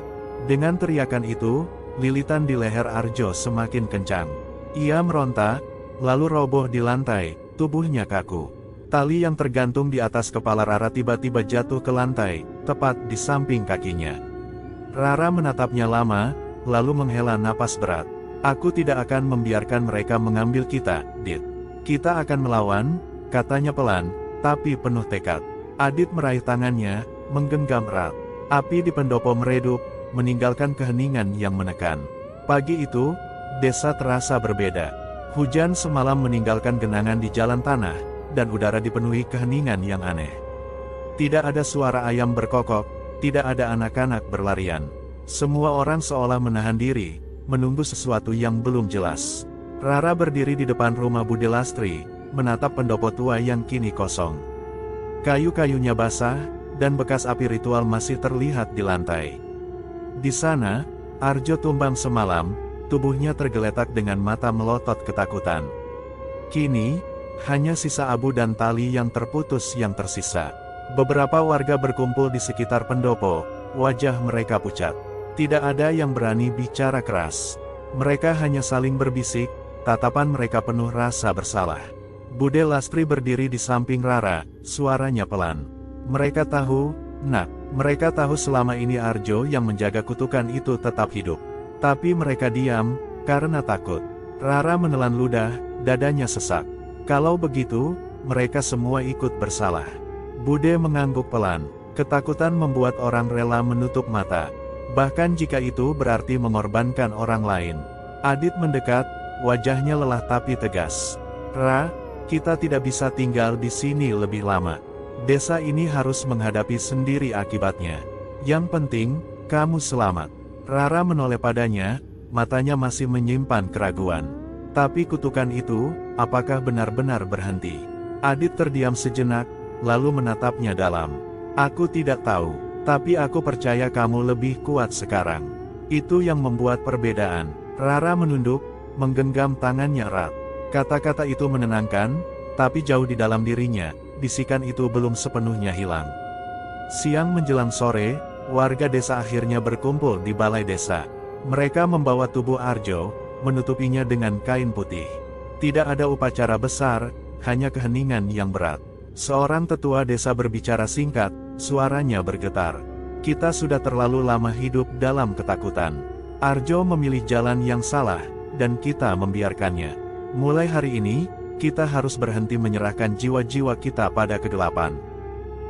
Dengan teriakan itu, lilitan di leher Arjo semakin kencang. Ia meronta, lalu roboh di lantai, tubuhnya kaku. Tali yang tergantung di atas kepala Rara tiba-tiba jatuh ke lantai, tepat di samping kakinya. Rara menatapnya lama, lalu menghela napas berat. Aku tidak akan membiarkan mereka mengambil kita, Dit. Kita akan melawan, katanya pelan, tapi penuh tekad. Adit meraih tangannya, menggenggam erat. Api di pendopo meredup, meninggalkan keheningan yang menekan. Pagi itu, desa terasa berbeda. Hujan semalam meninggalkan genangan di jalan tanah, dan udara dipenuhi keheningan yang aneh. Tidak ada suara ayam berkokok, tidak ada anak-anak berlarian. Semua orang seolah menahan diri, menunggu sesuatu yang belum jelas. Rara berdiri di depan rumah Bude Lastri, menatap pendopo tua yang kini kosong. Kayu-kayunya basah, dan bekas api ritual masih terlihat di lantai. Di sana, Arjo tumbang semalam, tubuhnya tergeletak dengan mata melotot ketakutan. Kini, hanya sisa abu dan tali yang terputus yang tersisa. Beberapa warga berkumpul di sekitar pendopo, wajah mereka pucat. Tidak ada yang berani bicara keras. Mereka hanya saling berbisik, tatapan mereka penuh rasa bersalah. Bude Lastri berdiri di samping Rara, suaranya pelan. Mereka tahu, Nak, mereka tahu selama ini Arjo yang menjaga kutukan itu tetap hidup. Tapi mereka diam, karena takut. Rara menelan ludah, dadanya sesak. Kalau begitu, mereka semua ikut bersalah. Bude mengangguk pelan. Ketakutan membuat orang rela menutup mata. Bahkan jika itu berarti mengorbankan orang lain. Adit mendekat, wajahnya lelah tapi tegas. Ra, kita tidak bisa tinggal di sini lebih lama. Desa ini harus menghadapi sendiri akibatnya. Yang penting, kamu selamat. Rara menoleh padanya, matanya masih menyimpan keraguan. Tapi kutukan itu, apakah benar-benar berhenti? Adit terdiam sejenak, lalu menatapnya dalam. Aku tidak tahu, tapi aku percaya kamu lebih kuat sekarang. Itu yang membuat perbedaan. Rara menunduk, menggenggam tangannya erat. Kata-kata itu menenangkan, tapi jauh di dalam dirinya, bisikan itu belum sepenuhnya hilang. Siang menjelang sore, warga desa akhirnya berkumpul di balai desa. Mereka membawa tubuh Arjo, menutupinya dengan kain putih. Tidak ada upacara besar, hanya keheningan yang berat. Seorang tetua desa berbicara singkat, suaranya bergetar. Kita sudah terlalu lama hidup dalam ketakutan. Arjo memilih jalan yang salah, dan kita membiarkannya. Mulai hari ini, kita harus berhenti menyerahkan jiwa-jiwa kita pada kegelapan.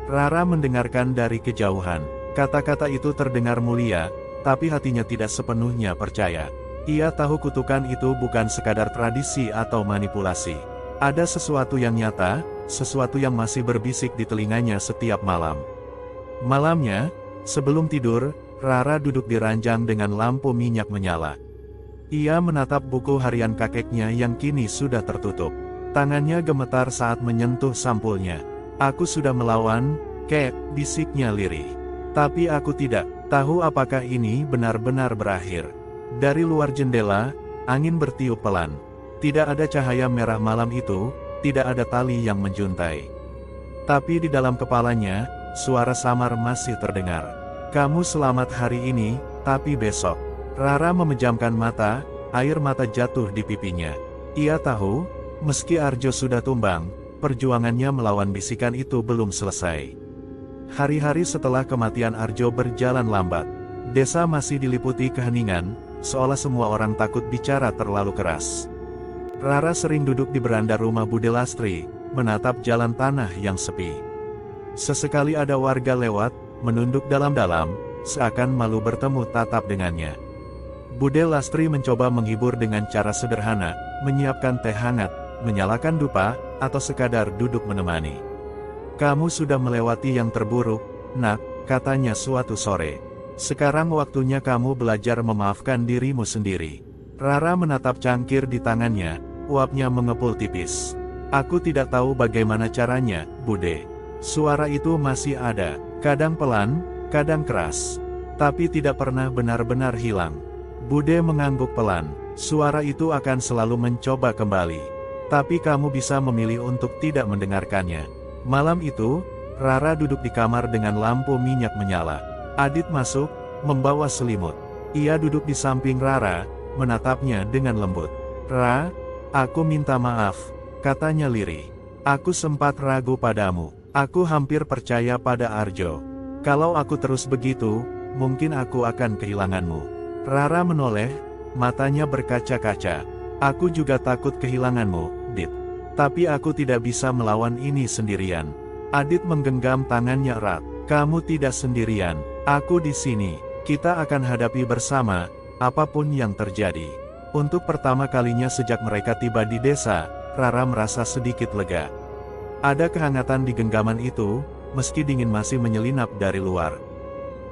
Rara mendengarkan dari kejauhan. Kata-kata itu terdengar mulia, tapi hatinya tidak sepenuhnya percaya. Ia tahu kutukan itu bukan sekadar tradisi atau manipulasi. Ada sesuatu yang nyata, sesuatu yang masih berbisik di telinganya setiap malam. Malamnya, sebelum tidur, Rara duduk di ranjang dengan lampu minyak menyala. Ia menatap buku harian kakeknya yang kini sudah tertutup. Tangannya gemetar saat menyentuh sampulnya. Aku sudah melawan, Kek, bisiknya lirih. Tapi aku tidak tahu apakah ini benar-benar berakhir. Dari luar jendela, angin bertiup pelan. Tidak ada cahaya merah malam itu, tidak ada tali yang menjuntai. Tapi di dalam kepalanya, suara samar masih terdengar. Kamu selamat hari ini, tapi besok. Rara memejamkan mata, air mata jatuh di pipinya. Ia tahu, meski Arjo sudah tumbang, perjuangannya melawan bisikan itu belum selesai. Hari-hari setelah kematian Arjo berjalan lambat. Desa masih diliputi keheningan, seolah semua orang takut bicara terlalu keras. Rara sering duduk di beranda rumah Bude Lastri, menatap jalan tanah yang sepi. Sesekali ada warga lewat, menunduk dalam-dalam, seakan malu bertemu tatap dengannya. Bude Lastri mencoba menghibur dengan cara sederhana, menyiapkan teh hangat, menyalakan dupa, atau sekadar duduk menemani. Kamu sudah melewati yang terburuk, Nak, katanya suatu sore. Sekarang waktunya kamu belajar memaafkan dirimu sendiri. Rara menatap cangkir di tangannya, uapnya mengepul tipis. Aku tidak tahu bagaimana caranya, Bude. Suara itu masih ada, kadang pelan, kadang keras. Tapi tidak pernah benar-benar hilang. Bude mengangguk pelan. Suara itu akan selalu mencoba kembali. Tapi kamu bisa memilih untuk tidak mendengarkannya. Malam itu, Rara duduk di kamar dengan lampu minyak menyala. Adit masuk, membawa selimut. Ia duduk di samping Rara, menatapnya dengan lembut. "Ra, aku minta maaf," katanya lirih. "Aku sempat ragu padamu. Aku hampir percaya pada Arjo. Kalau aku terus begitu, mungkin aku akan kehilanganmu." Rara menoleh, matanya berkaca-kaca. "Aku juga takut kehilanganmu, Dit. Tapi aku tidak bisa melawan ini sendirian." Adit menggenggam tangannya erat. "Kamu tidak sendirian. Aku di sini. Kita akan hadapi bersama, apapun yang terjadi." Untuk pertama kalinya sejak mereka tiba di desa, Rara merasa sedikit lega. Ada kehangatan di genggaman itu, meski dingin masih menyelinap dari luar.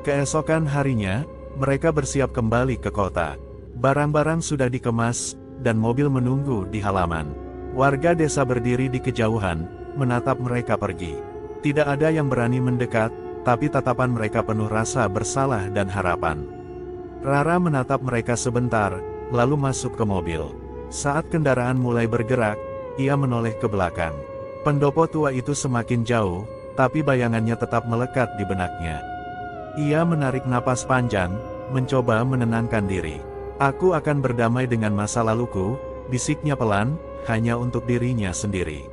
Keesokan harinya, mereka bersiap kembali ke kota. Barang-barang sudah dikemas, dan mobil menunggu di halaman. Warga desa berdiri di kejauhan, menatap mereka pergi. Tidak ada yang berani mendekat, tapi tatapan mereka penuh rasa bersalah dan harapan. Rara menatap mereka sebentar, lalu masuk ke mobil. Saat kendaraan mulai bergerak, ia menoleh ke belakang. Pendopo tua itu semakin jauh, tapi bayangannya tetap melekat di benaknya. Ia menarik napas panjang, mencoba menenangkan diri. "Aku akan berdamai dengan masa laluku," bisiknya pelan, hanya untuk dirinya sendiri.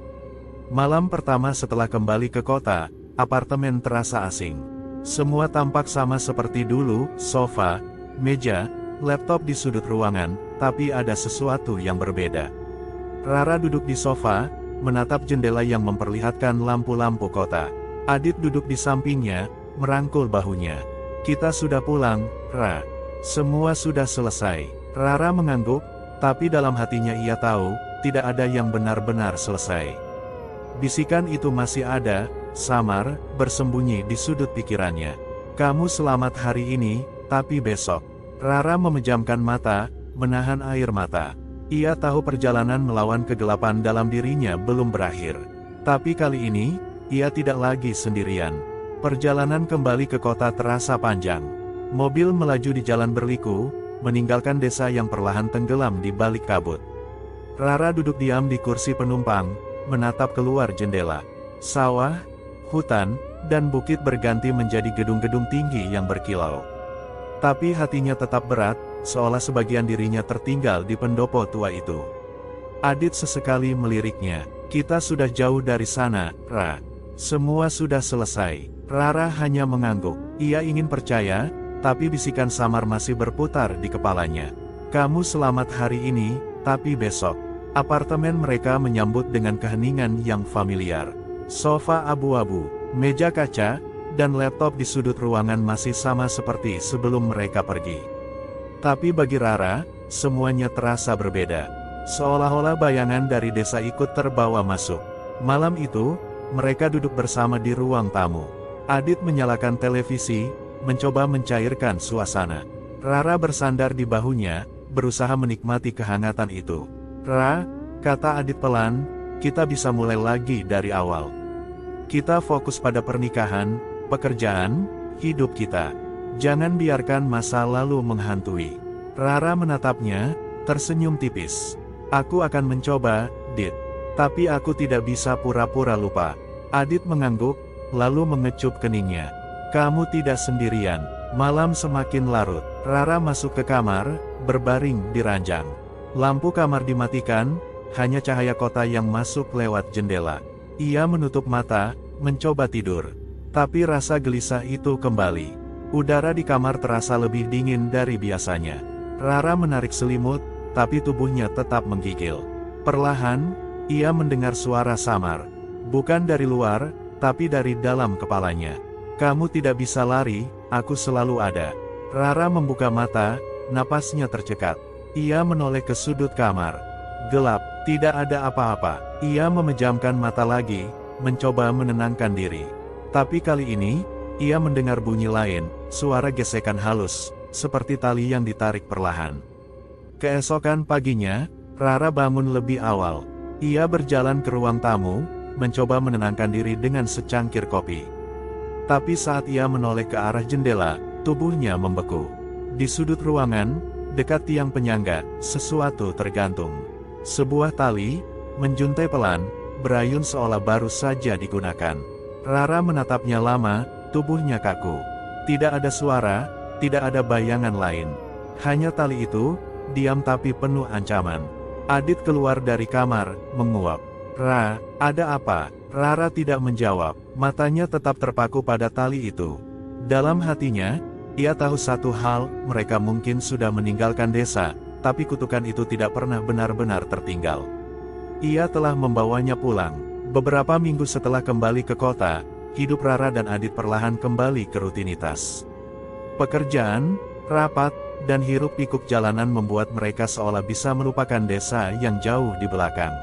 Malam pertama setelah kembali ke kota, apartemen terasa asing. Semua tampak sama seperti dulu, sofa, meja, laptop di sudut ruangan, tapi ada sesuatu yang berbeda. Rara duduk di sofa, menatap jendela yang memperlihatkan lampu-lampu kota. Adit duduk di sampingnya, merangkul bahunya. "Kita sudah pulang, Ra. Semua sudah selesai." Rara mengangguk, tapi dalam hatinya ia tahu, tidak ada yang benar-benar selesai. Bisikan itu masih ada, samar, bersembunyi di sudut pikirannya. "Kamu selamat hari ini, tapi besok." Rara memejamkan mata, menahan air mata. Ia tahu perjalanan melawan kegelapan dalam dirinya belum berakhir. Tapi kali ini, ia tidak lagi sendirian. Perjalanan kembali ke kota terasa panjang. Mobil melaju di jalan berliku, meninggalkan desa yang perlahan tenggelam di balik kabut. Rara duduk diam di kursi penumpang, menatap keluar jendela. Sawah, hutan, dan bukit berganti menjadi gedung-gedung tinggi yang berkilau. Tapi hatinya tetap berat, seolah sebagian dirinya tertinggal di pendopo tua itu. Adit sesekali meliriknya, "Kita sudah jauh dari sana, Ra. Semua sudah selesai." Rara hanya mengangguk. Ia ingin percaya, tapi bisikan samar masih berputar di kepalanya. "Kamu selamat hari ini, tapi besok." Apartemen mereka menyambut dengan keheningan yang familiar. Sofa abu-abu, meja kaca, dan laptop di sudut ruangan masih sama seperti sebelum mereka pergi. Tapi bagi Rara, semuanya terasa berbeda. Seolah-olah bayangan dari desa ikut terbawa masuk. Malam itu, mereka duduk bersama di ruang tamu. Adit menyalakan televisi, mencoba mencairkan suasana. Rara bersandar di bahunya, berusaha menikmati kehangatan itu. "Ra," kata Adit pelan, "kita bisa mulai lagi dari awal. Kita fokus pada pernikahan, pekerjaan, hidup kita. Jangan biarkan masa lalu menghantui." Rara menatapnya, tersenyum tipis. "Aku akan mencoba, Dit. Tapi aku tidak bisa pura-pura lupa." Adit mengangguk, lalu mengecup keningnya. "Kamu tidak sendirian." Malam semakin larut. Rara masuk ke kamar, berbaring di ranjang. Lampu kamar dimatikan, hanya cahaya kota yang masuk lewat jendela. Ia menutup mata, mencoba tidur. Tapi rasa gelisah itu kembali. Udara di kamar terasa lebih dingin dari biasanya. Rara menarik selimut, tapi tubuhnya tetap menggigil. Perlahan, ia mendengar suara samar. Bukan dari luar, tapi dari dalam kepalanya. "Kamu tidak bisa lari, aku selalu ada." Rara membuka mata, napasnya tercekat. Ia menoleh ke sudut kamar. Gelap, tidak ada apa-apa. Ia memejamkan mata lagi, mencoba menenangkan diri. Tapi kali ini, ia mendengar bunyi lain, suara gesekan halus, seperti tali yang ditarik perlahan. Keesokan paginya, Rara bangun lebih awal. Ia berjalan ke ruang tamu, mencoba menenangkan diri dengan secangkir kopi. Tapi saat ia menoleh ke arah jendela, tubuhnya membeku. Di sudut ruangan, dekat tiang penyangga, sesuatu tergantung. Sebuah tali, menjuntai pelan, berayun seolah baru saja digunakan. Rara menatapnya lama, tubuhnya kaku. Tidak ada suara, tidak ada bayangan lain. Hanya tali itu, diam tapi penuh ancaman. Adit keluar dari kamar, menguap. Ada apa? Rara tidak menjawab, matanya tetap terpaku pada tali itu. Dalam hatinya, ia tahu satu hal, mereka mungkin sudah meninggalkan desa, tapi kutukan itu tidak pernah benar-benar tertinggal. Ia telah membawanya pulang. Beberapa minggu setelah kembali ke kota, hidup Rara dan Adit perlahan kembali ke rutinitas. Pekerjaan, rapat, dan hiruk-pikuk jalanan membuat mereka seolah bisa melupakan desa yang jauh di belakang.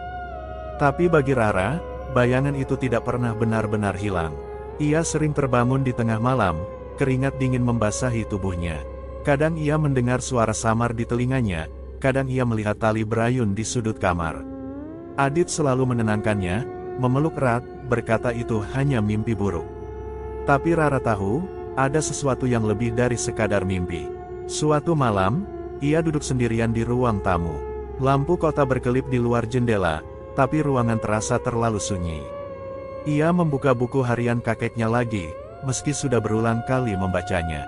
Tapi bagi Rara, bayangan itu tidak pernah benar-benar hilang. Ia sering terbangun di tengah malam, keringat dingin membasahi tubuhnya. Kadang ia mendengar suara samar di telinganya, kadang ia melihat tali berayun di sudut kamar. Adit selalu menenangkannya, memeluk erat, berkata itu hanya mimpi buruk. Tapi Rara tahu, ada sesuatu yang lebih dari sekadar mimpi. Suatu malam, ia duduk sendirian di ruang tamu. Lampu kota berkelip di luar jendela, tapi ruangan terasa terlalu sunyi. Ia membuka buku harian kakeknya lagi, meski sudah berulang kali membacanya.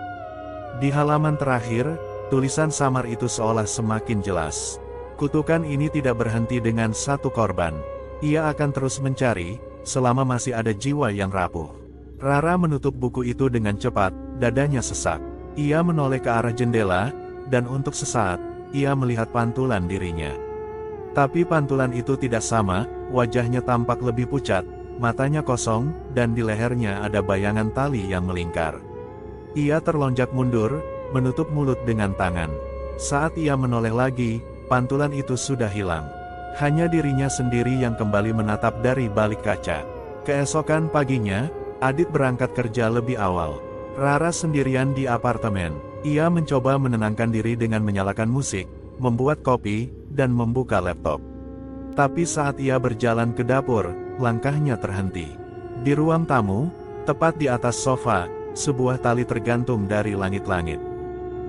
Di halaman terakhir, tulisan samar itu seolah semakin jelas. Kutukan ini tidak berhenti dengan satu korban. Ia akan terus mencari, selama masih ada jiwa yang rapuh. Rara menutup buku itu dengan cepat, dadanya sesak. Ia menoleh ke arah jendela, dan untuk sesaat, ia melihat pantulan dirinya. Tapi pantulan itu tidak sama, wajahnya tampak lebih pucat, matanya kosong, dan di lehernya ada bayangan tali yang melingkar. Ia terlonjak mundur, menutup mulut dengan tangan. Saat ia menoleh lagi, pantulan itu sudah hilang. Hanya dirinya sendiri yang kembali menatap dari balik kaca. Keesokan paginya, Adit berangkat kerja lebih awal. Rara sendirian di apartemen. Ia mencoba menenangkan diri dengan menyalakan musik, membuat kopi, dan membuka laptop. Tapi saat ia berjalan ke dapur, langkahnya terhenti. Di ruang tamu, tepat di atas sofa, sebuah tali tergantung dari langit-langit.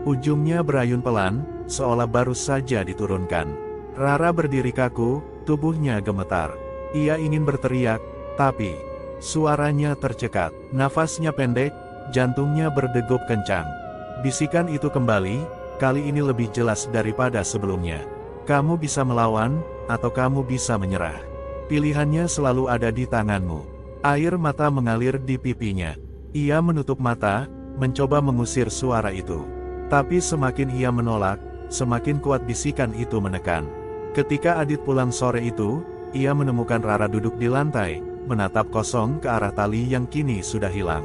Ujungnya berayun pelan, seolah baru saja diturunkan. Rara berdiri kaku, tubuhnya gemetar. Ia ingin berteriak, tapi suaranya tercekat, nafasnya pendek, jantungnya berdegup kencang. Bisikan itu kembali, kali ini lebih jelas daripada sebelumnya. Kamu bisa melawan, atau kamu bisa menyerah. Pilihannya selalu ada di tanganmu. Air mata mengalir di pipinya. Ia menutup mata, mencoba mengusir suara itu. Tapi semakin ia menolak, semakin kuat bisikan itu menekan. Ketika Adit pulang sore itu, ia menemukan Rara duduk di lantai, menatap kosong ke arah tali yang kini sudah hilang.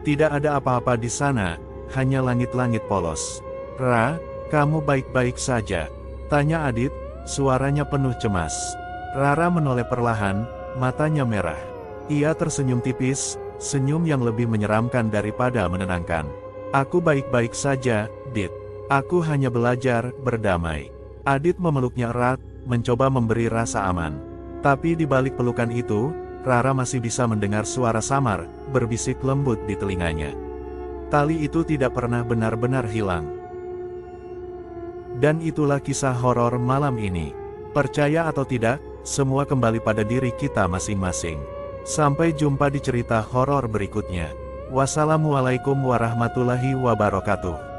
Tidak ada apa-apa di sana, hanya langit-langit polos. "Ra, kamu baik-baik saja?" tanya Adit, suaranya penuh cemas. Rara menoleh perlahan, matanya merah. Ia tersenyum tipis, senyum yang lebih menyeramkan daripada menenangkan. "Aku baik-baik saja, Dit. Aku hanya belajar berdamai." Adit memeluknya erat, mencoba memberi rasa aman. Tapi di balik pelukan itu, Rara masih bisa mendengar suara samar, berbisik lembut di telinganya. Tali itu tidak pernah benar-benar hilang. Dan itulah kisah horor malam ini. Percaya atau tidak, semua kembali pada diri kita masing-masing. Sampai jumpa di cerita horor berikutnya. Wassalamualaikum warahmatullahi wabarakatuh.